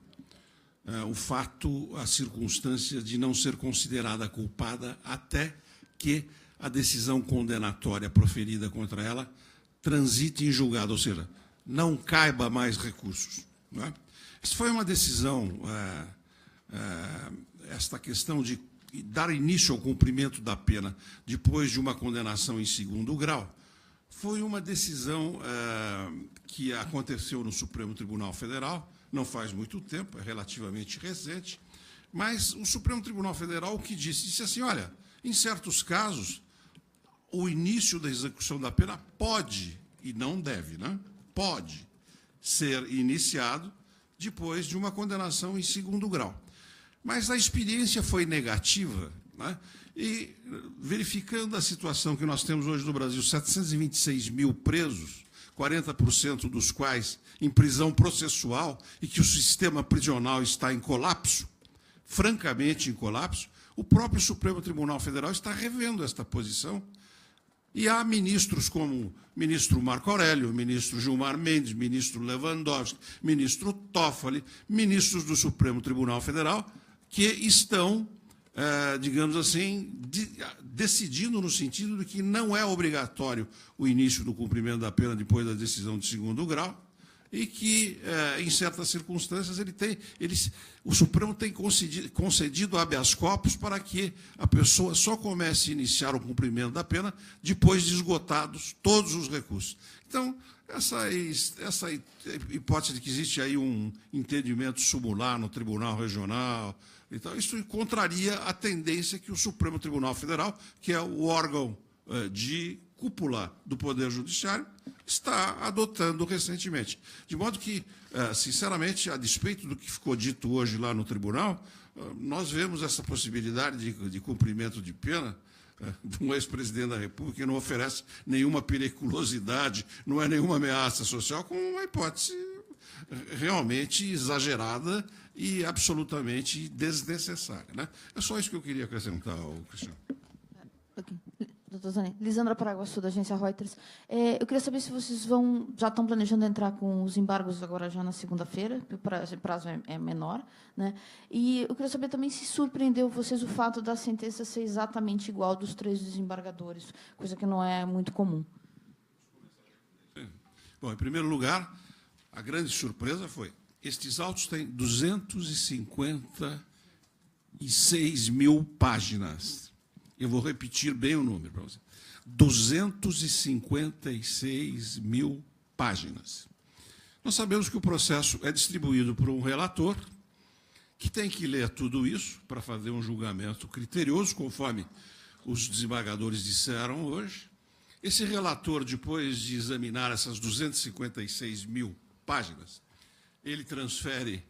Speaker 2: o fato, a circunstância de não ser considerada culpada até que a decisão condenatória proferida contra ela transite em julgado, ou seja, não caiba mais recursos. Não é? Essa foi uma decisão, esta questão de dar início ao cumprimento da pena depois de uma condenação em segundo grau, foi uma decisão que aconteceu no Supremo Tribunal Federal, não faz muito tempo, é relativamente recente, mas o Supremo Tribunal Federal o que disse assim, olha, em certos casos, o início da execução da pena pode, e não deve, né? Pode ser iniciado depois de uma condenação em segundo grau. Mas a experiência foi negativa, né? E, verificando a situação que nós temos hoje no Brasil, 726 mil presos, 40% dos quais em prisão processual, e que o sistema prisional está em colapso, francamente em colapso, o próprio Supremo Tribunal Federal está revendo esta posição. E há ministros como o ministro Marco Aurélio, o ministro Gilmar Mendes, o ministro Lewandowski, o ministro Toffoli, ministros do Supremo Tribunal Federal, que estão, digamos assim, decidindo no sentido de que não é obrigatório o início do cumprimento da pena depois da decisão de segundo grau, e que, em certas circunstâncias, o Supremo tem concedido habeas corpus para que a pessoa só comece a iniciar o cumprimento da pena depois de esgotados todos os recursos. Então, essa hipótese de que existe aí um entendimento sumular no Tribunal Regional, então, isso contraria a tendência que o Supremo Tribunal Federal, que é o órgão de cúpula do Poder Judiciário, está adotando recentemente. De modo que, sinceramente, a despeito do que ficou dito hoje lá no tribunal, nós vemos essa possibilidade de cumprimento de pena de um ex-presidente da República que não oferece nenhuma periculosidade, não é nenhuma ameaça social, com uma hipótese realmente exagerada e absolutamente desnecessária, né? É só isso que eu queria acrescentar, Cristiano.
Speaker 7: Doutor Zanin, Lisandra Paraguaçu, da agência Reuters. Eu queria saber se vocês já estão planejando entrar com os embargos agora já na segunda-feira, que o prazo é menor, né? E eu queria saber também se surpreendeu vocês o fato da sentença ser exatamente igual dos 3 desembargadores, coisa que não é muito comum.
Speaker 2: Bom, em primeiro lugar, a grande surpresa foi, estes autos têm 256 mil páginas. Eu vou repetir bem o número para você. 256 mil páginas. Nós sabemos que o processo é distribuído por um relator, que tem que ler tudo isso para fazer um julgamento criterioso, conforme os desembargadores disseram hoje. Esse relator, depois de examinar essas 256 mil páginas, ele transfere,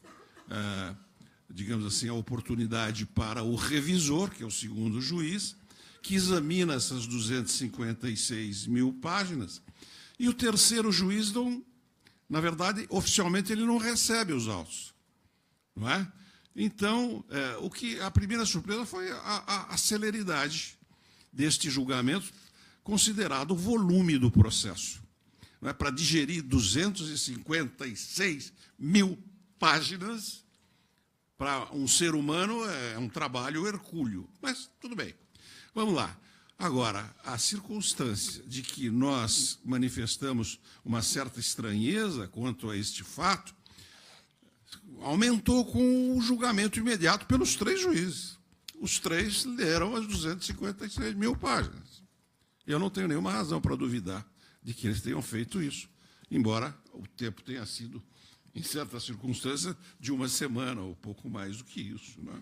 Speaker 2: digamos assim, a oportunidade para o revisor, que é o segundo juiz, que examina essas 256 mil páginas, e o terceiro juiz, na verdade, oficialmente, ele não recebe os autos. Não é? Então, a primeira surpresa foi a celeridade deste julgamento, considerado o volume do processo. Não é? Para digerir 256 mil páginas, para um ser humano é um trabalho hercúleo, mas tudo bem. Vamos lá. Agora, a circunstância de que nós manifestamos uma certa estranheza quanto a este fato aumentou com o julgamento imediato pelos 3 juízes. Os 3 leram as 256 mil páginas. Eu não tenho nenhuma razão para duvidar de que eles tenham feito isso, embora o tempo tenha sido, em certas circunstâncias, de uma semana ou pouco mais do que isso. Não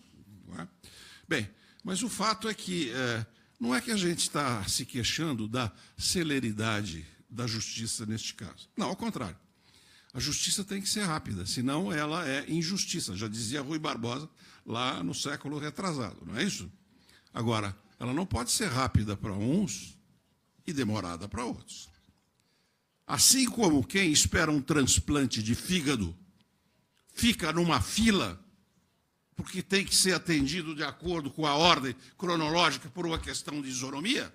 Speaker 2: é? Bem, mas o fato é que não é que a gente está se queixando da celeridade da justiça neste caso. Não, ao contrário. A justiça tem que ser rápida, senão ela é injustiça. Já dizia Rui Barbosa lá no século retrasado, não é isso? Agora, ela não pode ser rápida para uns e demorada para outros. Assim como quem espera um transplante de fígado fica numa fila porque tem que ser atendido de acordo com a ordem cronológica por uma questão de isonomia,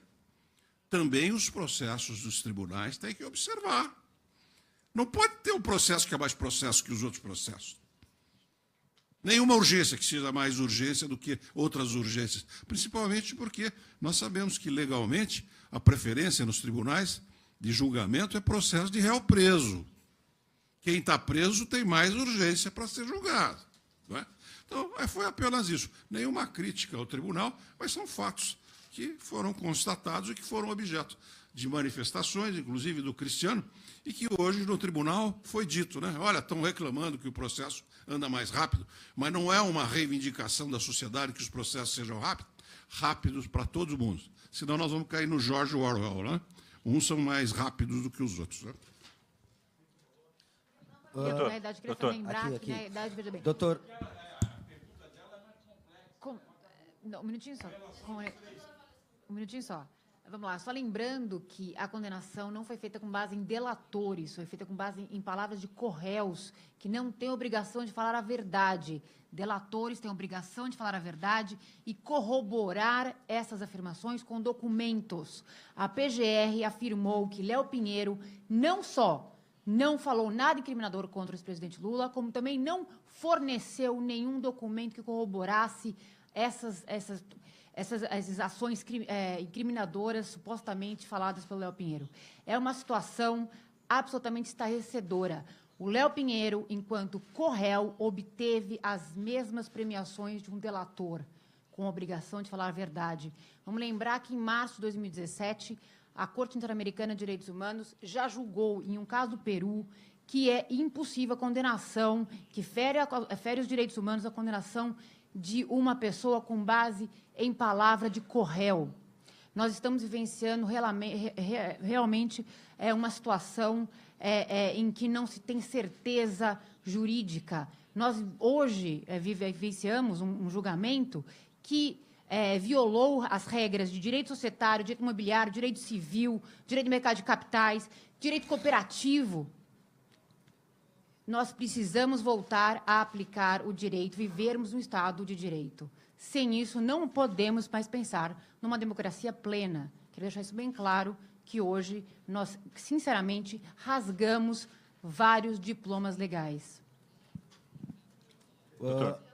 Speaker 2: também os processos dos tribunais têm que observar. Não pode ter um processo que é mais processo que os outros processos. Nenhuma urgência que seja mais urgência do que outras urgências. Principalmente porque nós sabemos que, legalmente, a preferência nos tribunais de julgamento é processo de réu preso. Quem está preso tem mais urgência para ser julgado. Não é? Então, foi apenas isso. Nenhuma crítica ao tribunal, mas são fatos que foram constatados e que foram objeto de manifestações, inclusive do Cristiano, e que hoje no tribunal foi dito, né? Olha, estão reclamando que o processo anda mais rápido, mas não é uma reivindicação da sociedade que os processos sejam rápidos para todo mundo. Senão nós vamos cair no George Orwell, né? Uns são mais rápidos do que os outros. Né?
Speaker 8: Na verdade, queria lembrar que, na verdade, veja bem.
Speaker 9: Doutor.
Speaker 8: Não, um minutinho só. Um minutinho só. Vamos lá, só lembrando que a condenação não foi feita com base em delatores, foi feita com base em palavras de corréus, que não têm obrigação de falar a verdade. Delatores têm obrigação de falar a verdade e corroborar essas afirmações com documentos. A PGR afirmou que Léo Pinheiro não só não falou nada incriminador contra o ex-presidente Lula, como também não forneceu nenhum documento que corroborasse essas ações incriminadoras supostamente faladas pelo Léo Pinheiro. É uma situação absolutamente estarrecedora. O Léo Pinheiro, enquanto corréu, obteve as mesmas premiações de um delator, com a obrigação de falar a verdade. Vamos lembrar que, em março de 2017, a Corte Interamericana de Direitos Humanos já julgou, em um caso do Peru, que é impossível a condenação, que fere os direitos humanos, a condenação de uma pessoa com base em palavra de corréu. Nós estamos vivenciando realmente uma situação em que não se tem certeza jurídica. Nós, hoje, vivenciamos um julgamento que violou as regras de direito societário, direito imobiliário, direito civil, direito de mercado de capitais, direito cooperativo. Nós precisamos voltar a aplicar o direito, vivermos um Estado de direito. Sem isso, não podemos mais pensar numa democracia plena. Quero deixar isso bem claro, que hoje nós, sinceramente, rasgamos vários diplomas legais.
Speaker 9: Doutor.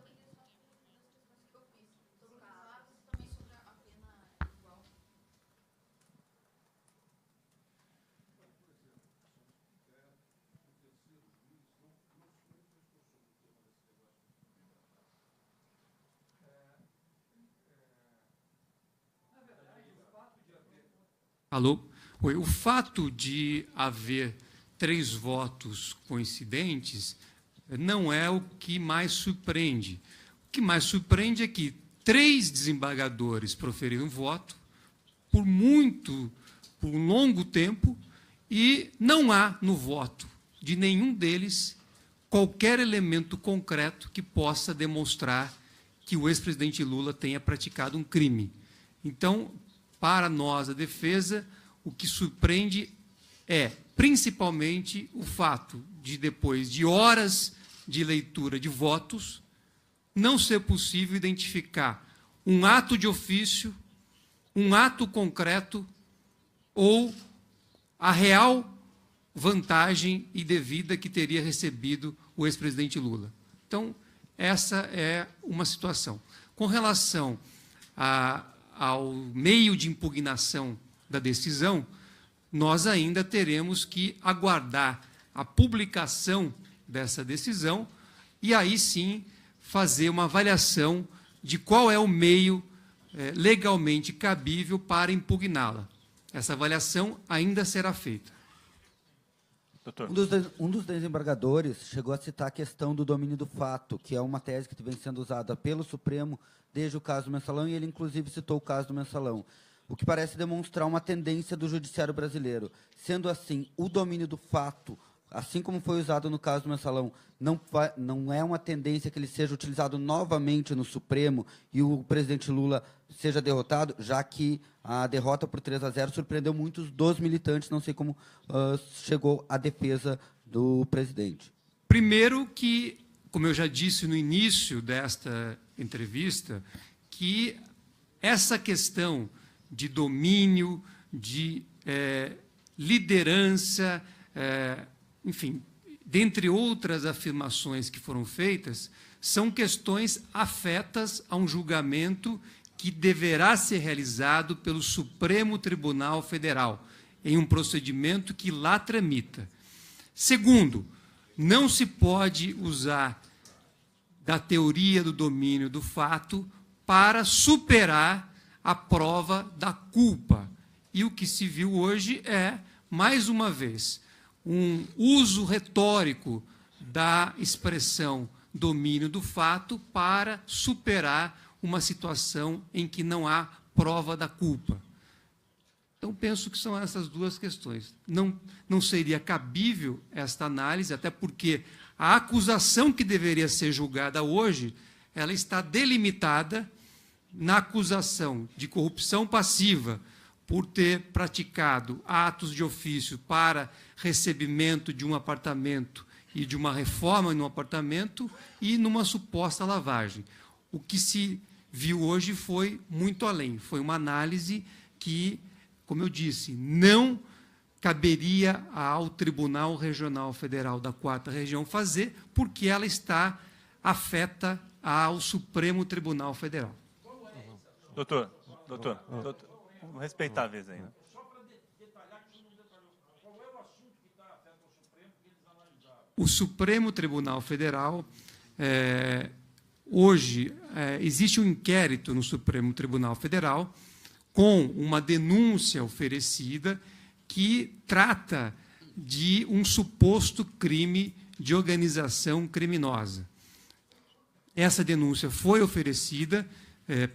Speaker 1: Alô? Oi, o fato de haver 3 votos coincidentes não é o que mais surpreende. O que mais surpreende é que 3 desembargadores proferiram voto por um longo tempo e não há no voto de nenhum deles qualquer elemento concreto que possa demonstrar que o ex-presidente Lula tenha praticado um crime. Então, para nós, a defesa, o que surpreende é, principalmente, o fato de, depois de horas de leitura de votos, não ser possível identificar um ato de ofício, um ato concreto ou a real vantagem e devida que teria recebido o ex-presidente Lula. Então, essa é uma situação. Com relação ao meio de impugnação da decisão, nós ainda teremos que aguardar a publicação dessa decisão e aí sim fazer uma avaliação de qual é o meio legalmente cabível para impugná-la. Essa avaliação ainda será feita.
Speaker 9: Doutor. Um dos desembargadores chegou a citar a questão do domínio do fato, que é uma tese que vem sendo usada pelo Supremo desde o caso do Mensalão, e ele, inclusive, citou o caso do Mensalão, o que parece demonstrar uma tendência do judiciário brasileiro. Sendo assim, o domínio do fato, assim como foi usado no caso do Mensalão, não é uma tendência que ele seja utilizado novamente no Supremo e o presidente Lula seja derrotado, já que a derrota por 3-0 surpreendeu muitos dos militantes, não sei como chegou a defesa do presidente.
Speaker 1: Primeiro que, como eu já disse no início desta entrevista, que essa questão de domínio, de liderança, enfim, dentre outras afirmações que foram feitas, são questões afetas a um julgamento que deverá ser realizado pelo Supremo Tribunal Federal, em um procedimento que lá tramita. Segundo, não se pode usar da teoria do domínio do fato para superar a prova da culpa. E o que se viu hoje é, mais uma vez, um uso retórico da expressão domínio do fato para superar uma situação em que não há prova da culpa. Então, penso que são essas duas questões. Não seria cabível esta análise, até porque a acusação que deveria ser julgada hoje, ela está delimitada na acusação de corrupção passiva por ter praticado atos de ofício para recebimento de um apartamento e de uma reforma em um apartamento e numa suposta lavagem. O que se viu hoje foi muito além, foi uma análise que, como eu disse, não caberia ao Tribunal Regional Federal da 4ª Região fazer, porque ela está afeta ao Supremo Tribunal Federal.
Speaker 10: Doutor, vamos respeitar a vez aí, né?
Speaker 1: O Supremo Tribunal Federal, hoje, existe um inquérito no Supremo Tribunal Federal com uma denúncia oferecida que trata de um suposto crime de organização criminosa. Essa denúncia foi oferecida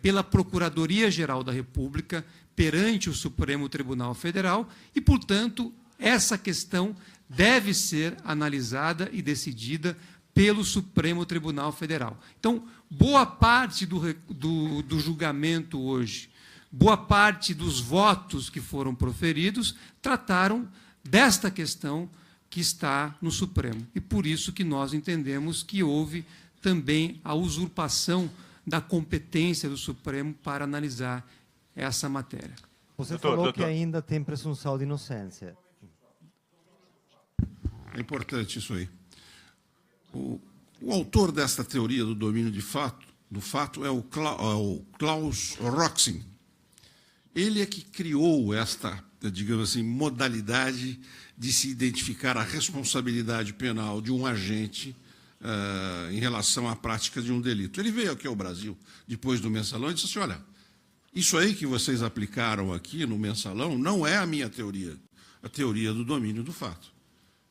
Speaker 1: pela Procuradoria-Geral da República perante o Supremo Tribunal Federal e, portanto, essa questão deve ser analisada e decidida pelo Supremo Tribunal Federal. Então, boa parte do julgamento hoje, boa parte dos votos que foram proferidos trataram desta questão que está no Supremo. E por isso que nós entendemos que houve também a usurpação da competência do Supremo para analisar essa matéria.
Speaker 11: Você falou que ainda tem presunção de inocência.
Speaker 2: É importante isso aí. O autor desta teoria do domínio do fato é o Klaus Roxin. Ele é que criou esta, digamos assim, modalidade de se identificar a responsabilidade penal de um agente em relação à prática de um delito. Ele veio aqui ao Brasil, depois do Mensalão, e disse assim, olha, isso aí que vocês aplicaram aqui no Mensalão não é a minha teoria, a teoria do domínio do fato.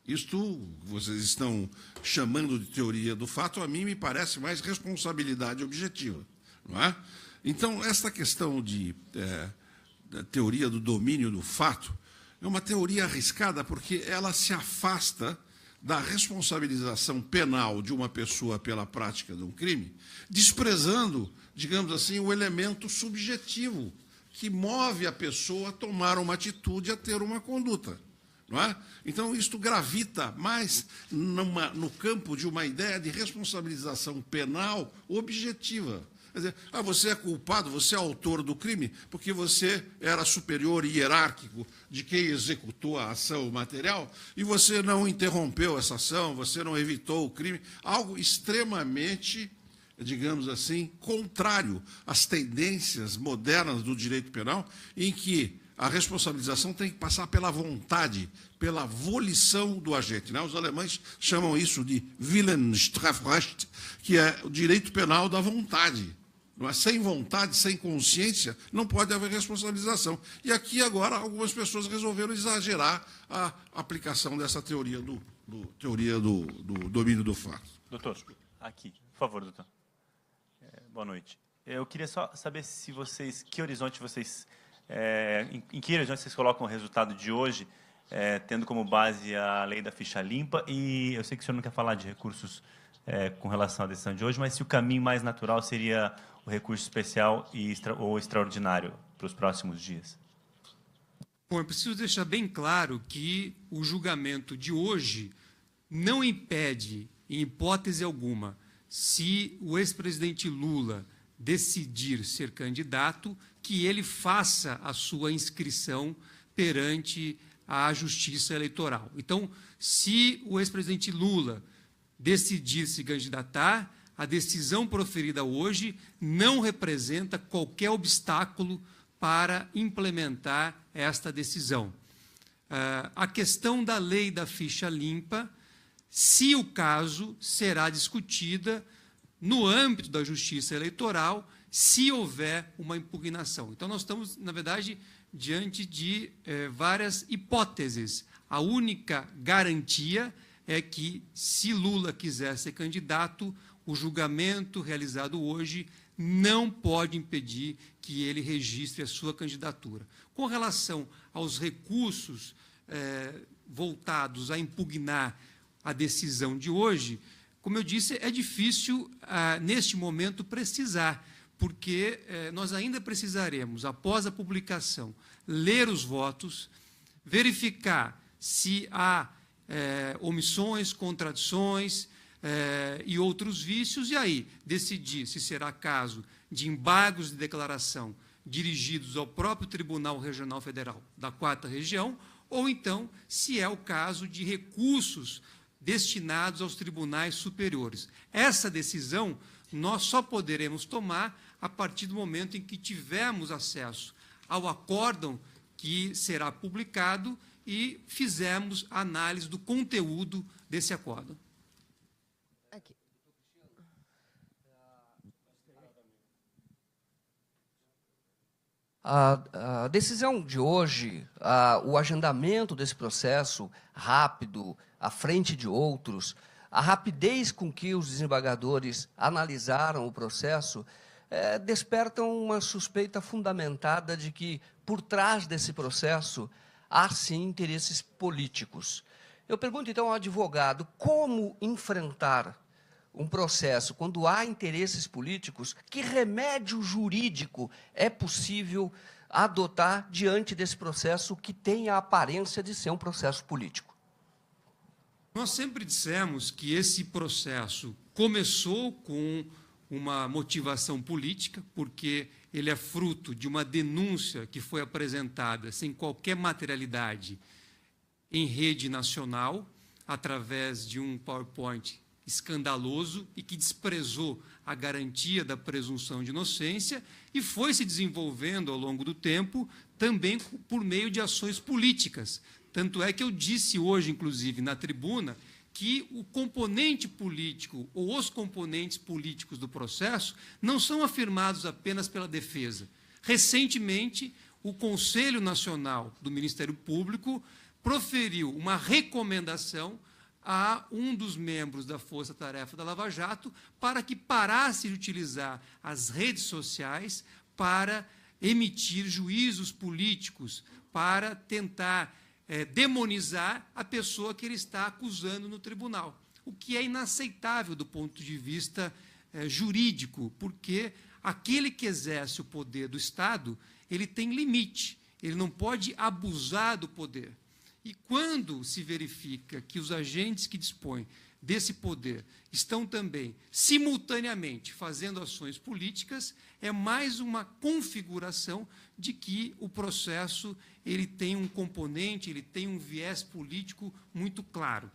Speaker 2: Isto, vocês estão chamando de teoria do fato, a mim me parece mais responsabilidade objetiva, não é? Então, esta questão da teoria do domínio do fato é uma teoria arriscada porque ela se afasta da responsabilização penal de uma pessoa pela prática de um crime, desprezando, digamos assim, o elemento subjetivo que move a pessoa a tomar uma atitude, a ter uma conduta. Não é? Então, isto gravita mais no campo de uma ideia de responsabilização penal objetiva. Quer dizer, você é culpado, você é autor do crime, porque você era superior e hierárquico de quem executou a ação material e você não interrompeu essa ação, você não evitou o crime. Algo extremamente, digamos assim, contrário às tendências modernas do direito penal, em que a responsabilização tem que passar pela vontade, pela volição do agente. Né? Os alemães chamam isso de Willenstrafrecht, que é o direito penal da vontade. Mas sem vontade, sem consciência, não pode haver responsabilização. E aqui, agora, algumas pessoas resolveram exagerar a aplicação dessa teoria do domínio do fato.
Speaker 10: Doutor, aqui, por favor, doutor. Boa noite. Eu queria só saber se vocês, que horizonte vocês, em que horizonte vocês colocam o resultado de hoje, tendo como base a lei da ficha limpa, e eu sei que o senhor não quer falar de recursos com relação à decisão de hoje, mas se o caminho mais natural seria o recurso especial ou extraordinário para os próximos dias?
Speaker 1: Bom, eu preciso deixar bem claro que o julgamento de hoje não impede, em hipótese alguma, se o ex-presidente Lula decidir ser candidato, que ele faça a sua inscrição perante a Justiça Eleitoral. Então, se o ex-presidente Lula decidir se candidatar, a decisão proferida hoje não representa qualquer obstáculo para implementar esta decisão. A questão da lei da ficha limpa, se o caso, será discutida no âmbito da Justiça Eleitoral, se houver uma impugnação. Então, nós estamos, na verdade, diante de várias hipóteses. A única garantia é que, se Lula quiser ser candidato, o julgamento realizado hoje não pode impedir que ele registre a sua candidatura. Com relação aos recursos voltados a impugnar a decisão de hoje, como eu disse, é difícil, neste momento, precisar, porque nós ainda precisaremos, após a publicação, ler os votos, verificar se há omissões, contradições e outros vícios, e aí decidir se será caso de embargos de declaração dirigidos ao próprio Tribunal Regional Federal da 4ª Região, ou então se é o caso de recursos destinados aos tribunais superiores. Essa decisão nós só poderemos tomar a partir do momento em que tivermos acesso ao acórdão que será publicado e fizermos a análise do conteúdo desse acórdão.
Speaker 12: Aqui. A decisão de hoje, o agendamento desse processo rápido, à frente de outros, a rapidez com que os desembargadores analisaram o processo, despertam uma suspeita fundamentada de que, por trás desse processo, há, sim, interesses políticos. Eu pergunto, então, ao advogado, como enfrentar um processo quando há interesses políticos? Que remédio jurídico é possível adotar diante desse processo que tem a aparência de ser um processo político?
Speaker 1: Nós sempre dissemos que esse processo começou com uma motivação política, porque ele é fruto de uma denúncia que foi apresentada sem qualquer materialidade em rede nacional, através de um PowerPoint escandaloso e que desprezou a garantia da presunção de inocência e foi se desenvolvendo ao longo do tempo também por meio de ações políticas. Tanto é que eu disse hoje, inclusive, na tribuna, que o componente político ou os componentes políticos do processo não são afirmados apenas pela defesa. Recentemente, o Conselho Nacional do Ministério Público proferiu uma recomendação a um dos membros da Força Tarefa da Lava Jato para que parasse de utilizar as redes sociais para emitir juízos políticos, para tentar demonizar a pessoa que ele está acusando no tribunal, o que é inaceitável do ponto de vista jurídico, porque aquele que exerce o poder do Estado, ele tem limite, ele não pode abusar do poder. E quando se verifica que os agentes que dispõem desse poder estão também, simultaneamente, fazendo ações políticas, é mais uma configuração de que o processo ele tem um componente, ele tem um viés político muito claro.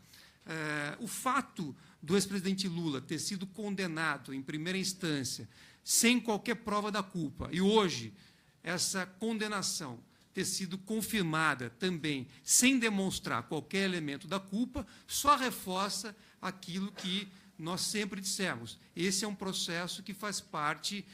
Speaker 1: O fato do ex-presidente Lula ter sido condenado em primeira instância, sem qualquer prova da culpa, e hoje essa condenação ter sido confirmada também, sem demonstrar qualquer elemento da culpa, só reforça aquilo que nós sempre dissemos. Esse é um processo que faz parte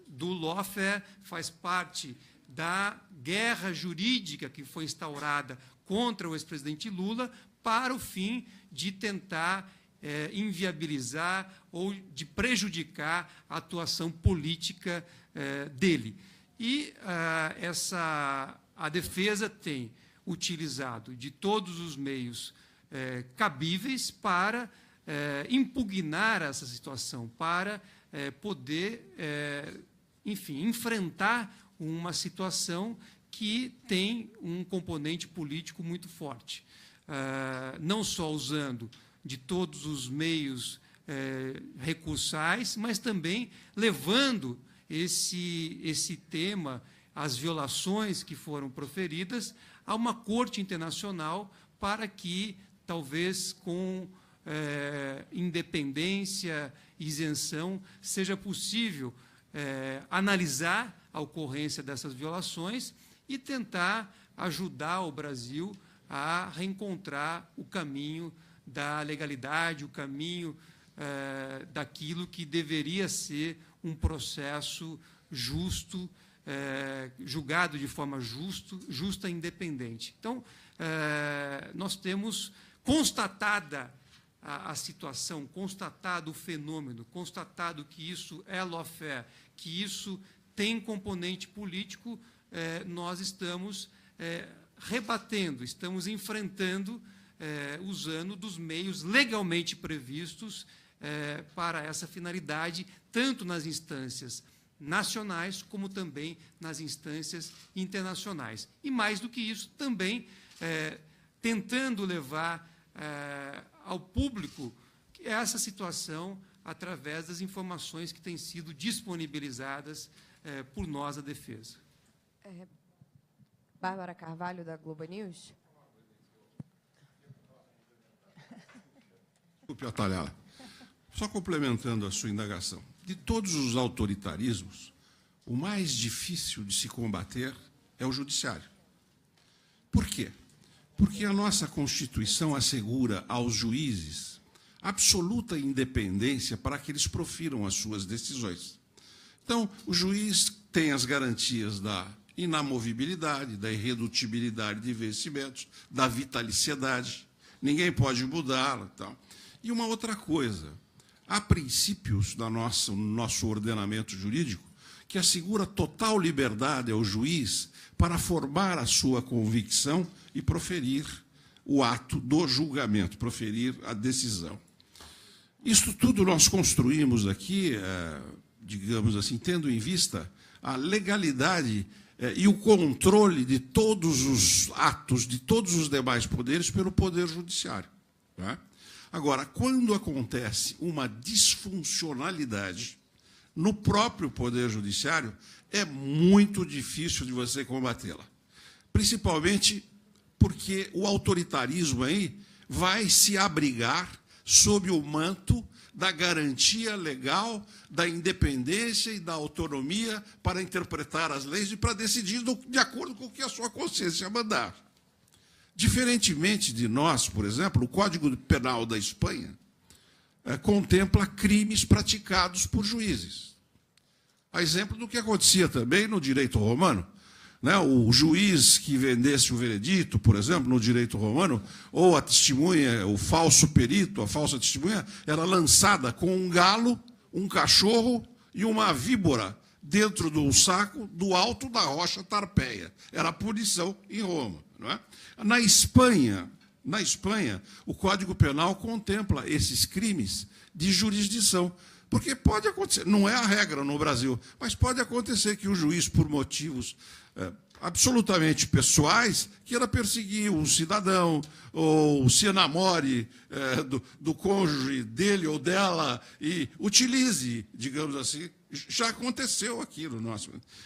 Speaker 1: do lawfare, faz parte da guerra jurídica que foi instaurada contra o ex-presidente Lula para o fim de tentar inviabilizar ou de prejudicar a atuação política dele. E a defesa tem utilizado de todos os meios cabíveis para impugnar essa situação, para poder, enfim, enfrentar uma situação que tem um componente político muito forte. Não só usando de todos os meios recursais, mas também levando esse tema, as violações que foram proferidas, a uma corte internacional para que, talvez com independência, isenção, seja possível analisar a ocorrência dessas violações e tentar ajudar o Brasil a reencontrar o caminho da legalidade, o caminho daquilo que deveria ser um processo justo, julgado de forma justa e independente. Então, nós temos constatada a situação, constatado o fenômeno, constatado que isso é lawfare, que isso tem componente político, nós estamos rebatendo, estamos enfrentando, usando dos meios legalmente previstos para essa finalidade, tanto nas instâncias nacionais como também nas instâncias internacionais. E, mais do que isso, também tentando levar ao público essa situação através das informações que têm sido disponibilizadas por nós, a defesa.
Speaker 13: Bárbara Carvalho, da Globo News.
Speaker 2: Desculpe atalhá-la. Só complementando a sua indagação. De todos os autoritarismos, o mais difícil de se combater é o judiciário. Por quê? Porque a nossa Constituição assegura aos juízes absoluta independência para que eles profiram as suas decisões. Então, o juiz tem as garantias da inamovibilidade, da irredutibilidade de vencimentos, da vitaliciedade. Ninguém pode mudá-la. Tal. E uma outra coisa, há princípios no nosso ordenamento jurídico que assegura total liberdade ao juiz para formar a sua convicção e proferir o ato do julgamento, proferir a decisão. Isto tudo nós construímos aqui, digamos assim, tendo em vista a legalidade e o controle de todos os atos, de todos os demais poderes pelo Poder Judiciário. Tá? Agora, quando acontece uma disfuncionalidade no próprio Poder Judiciário, é muito difícil de você combatê-la. Principalmente porque o autoritarismo aí vai se abrigar sob o manto da garantia legal, da independência e da autonomia para interpretar as leis e para decidir de acordo com o que a sua consciência mandar. Diferentemente de nós, por exemplo, o Código Penal da Espanha contempla crimes praticados por juízes. A exemplo do que acontecia também no direito romano. Né, o juiz que vendesse o veredito, por exemplo, no direito romano, ou a testemunha, o falso perito, a falsa testemunha, era lançada com um galo, um cachorro e uma víbora dentro do saco do alto da rocha Tarpeia. Era a punição em Roma. Não é? Na Espanha, o Código Penal contempla esses crimes de jurisdição. Porque pode acontecer, não é a regra no Brasil, mas pode acontecer que o juiz, por motivos absolutamente pessoais, queira perseguir um cidadão, ou se enamore do cônjuge dele ou dela, e utilize, digamos assim. Já aconteceu aquilo.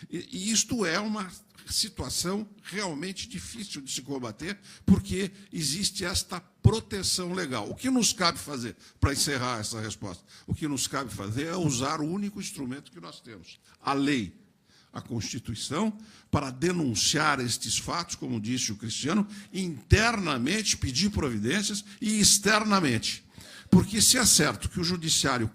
Speaker 2: E isto é uma situação realmente difícil de se combater, porque existe esta proteção legal. O que nos cabe fazer, para encerrar essa resposta, o que nos cabe fazer é usar o único instrumento que nós temos, a lei, a Constituição, para denunciar estes fatos, como disse o Cristiano, internamente pedir providências e externamente. Porque se é certo que o Judiciário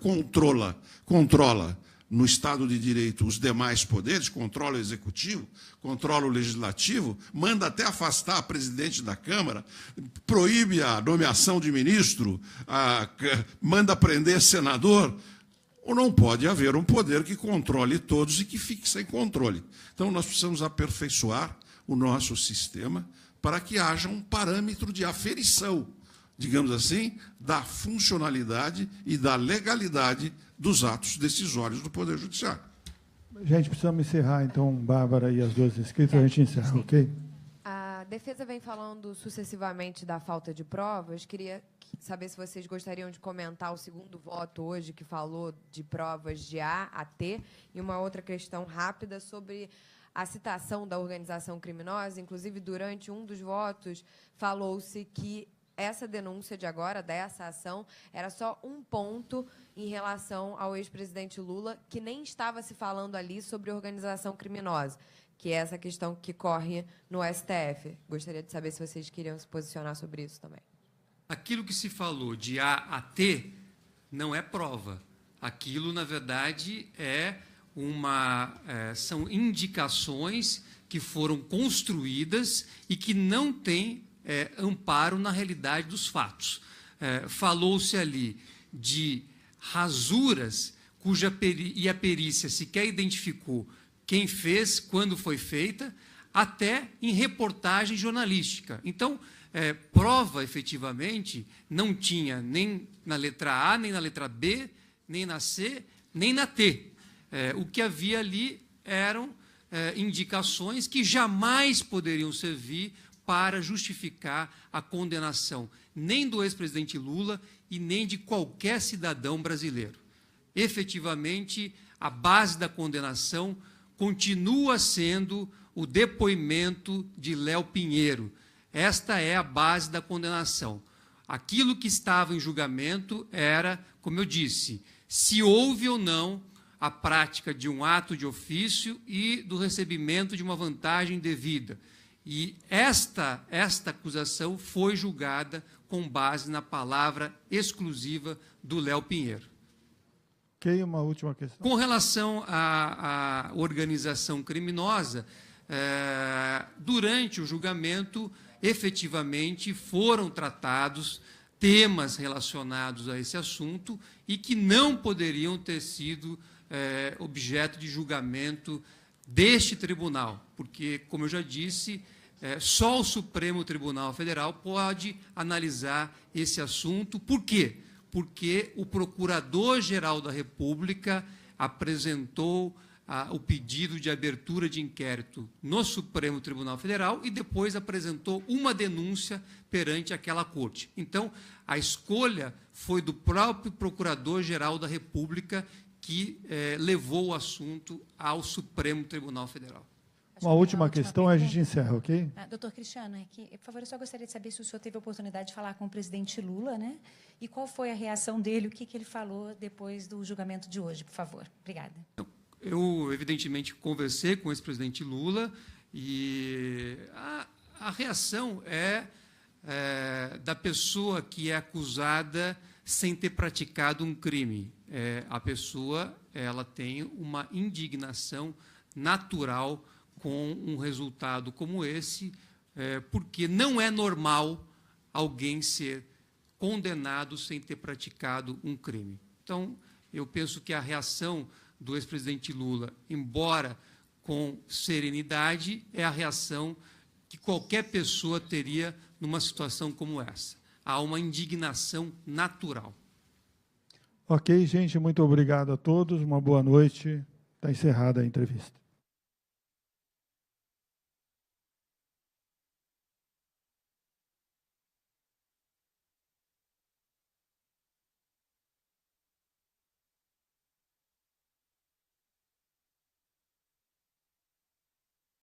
Speaker 2: controla no Estado de Direito os demais poderes, controla o Executivo, controla o Legislativo, manda até afastar a presidente da Câmara, proíbe a nomeação de ministro, manda prender senador, ou não pode haver um poder que controle todos e que fique sem controle. Então, nós precisamos aperfeiçoar o nosso sistema para que haja um parâmetro de aferição, digamos assim, da funcionalidade e da legalidade dos atos decisórios do Poder Judiciário.
Speaker 4: Gente, precisamos encerrar, então, Bárbara e as duas inscritas, a gente encerra, ok?
Speaker 13: A defesa vem falando sucessivamente da falta de provas. Queria saber se vocês gostariam de comentar o segundo voto hoje, que falou de provas de A a T, e uma outra questão rápida sobre a citação da organização criminosa. Inclusive, durante um dos votos, falou-se que essa denúncia de agora, dessa ação, era só um ponto em relação ao ex-presidente Lula, que nem estava se falando ali sobre organização criminosa, que é essa questão que corre no STF. Gostaria de saber se vocês queriam se posicionar sobre isso também.
Speaker 1: Aquilo que se falou de A a T não é prova. Aquilo, na verdade, são indicações que foram construídas e que não têm amparo na realidade dos fatos. Falou-se ali de rasuras e a perícia sequer identificou quem fez, quando foi feita, até em reportagem jornalística. Então, prova, efetivamente, não tinha nem na letra A, nem na letra B, nem na C, nem na T. O que havia ali eram indicações que jamais poderiam servir para justificar a condenação nem do ex-presidente Lula e nem de qualquer cidadão brasileiro. Efetivamente, a base da condenação continua sendo o depoimento de Léo Pinheiro. Esta é a base da condenação. Aquilo que estava em julgamento era, como eu disse, se houve ou não a prática de um ato de ofício e do recebimento de uma vantagem devida. E esta acusação foi julgada com base na palavra exclusiva do Léo Pinheiro.
Speaker 4: Ok, uma última questão.
Speaker 1: Com relação à organização criminosa, durante o julgamento, efetivamente, foram tratados temas relacionados a esse assunto e que não poderiam ter sido objeto de julgamento deste tribunal, porque, como eu já disse, só o Supremo Tribunal Federal pode analisar esse assunto. Por quê? Porque o Procurador-Geral da República apresentou o pedido de abertura de inquérito no Supremo Tribunal Federal e depois apresentou uma denúncia perante aquela corte. Então, a escolha foi do próprio Procurador-Geral da República que levou o assunto ao Supremo Tribunal Federal.
Speaker 4: Uma última questão e a gente encerra, ok?
Speaker 14: Doutor Cristiano, por favor, eu só gostaria de saber se o senhor teve a oportunidade de falar com o presidente Lula, né? E qual foi a reação dele, o que ele falou depois do julgamento de hoje, por favor. Obrigada.
Speaker 1: Eu, evidentemente, conversei com o ex-presidente Lula e a reação da pessoa que é acusada sem ter praticado um crime. A pessoa ela tem uma indignação natural com um resultado como esse, porque não é normal alguém ser condenado sem ter praticado um crime. Então, eu penso que a reação do ex-presidente Lula, embora com serenidade, é a reação que qualquer pessoa teria numa situação como essa. Há uma indignação natural.
Speaker 4: Ok, gente, muito obrigado a todos. Uma boa noite. Está encerrada a entrevista.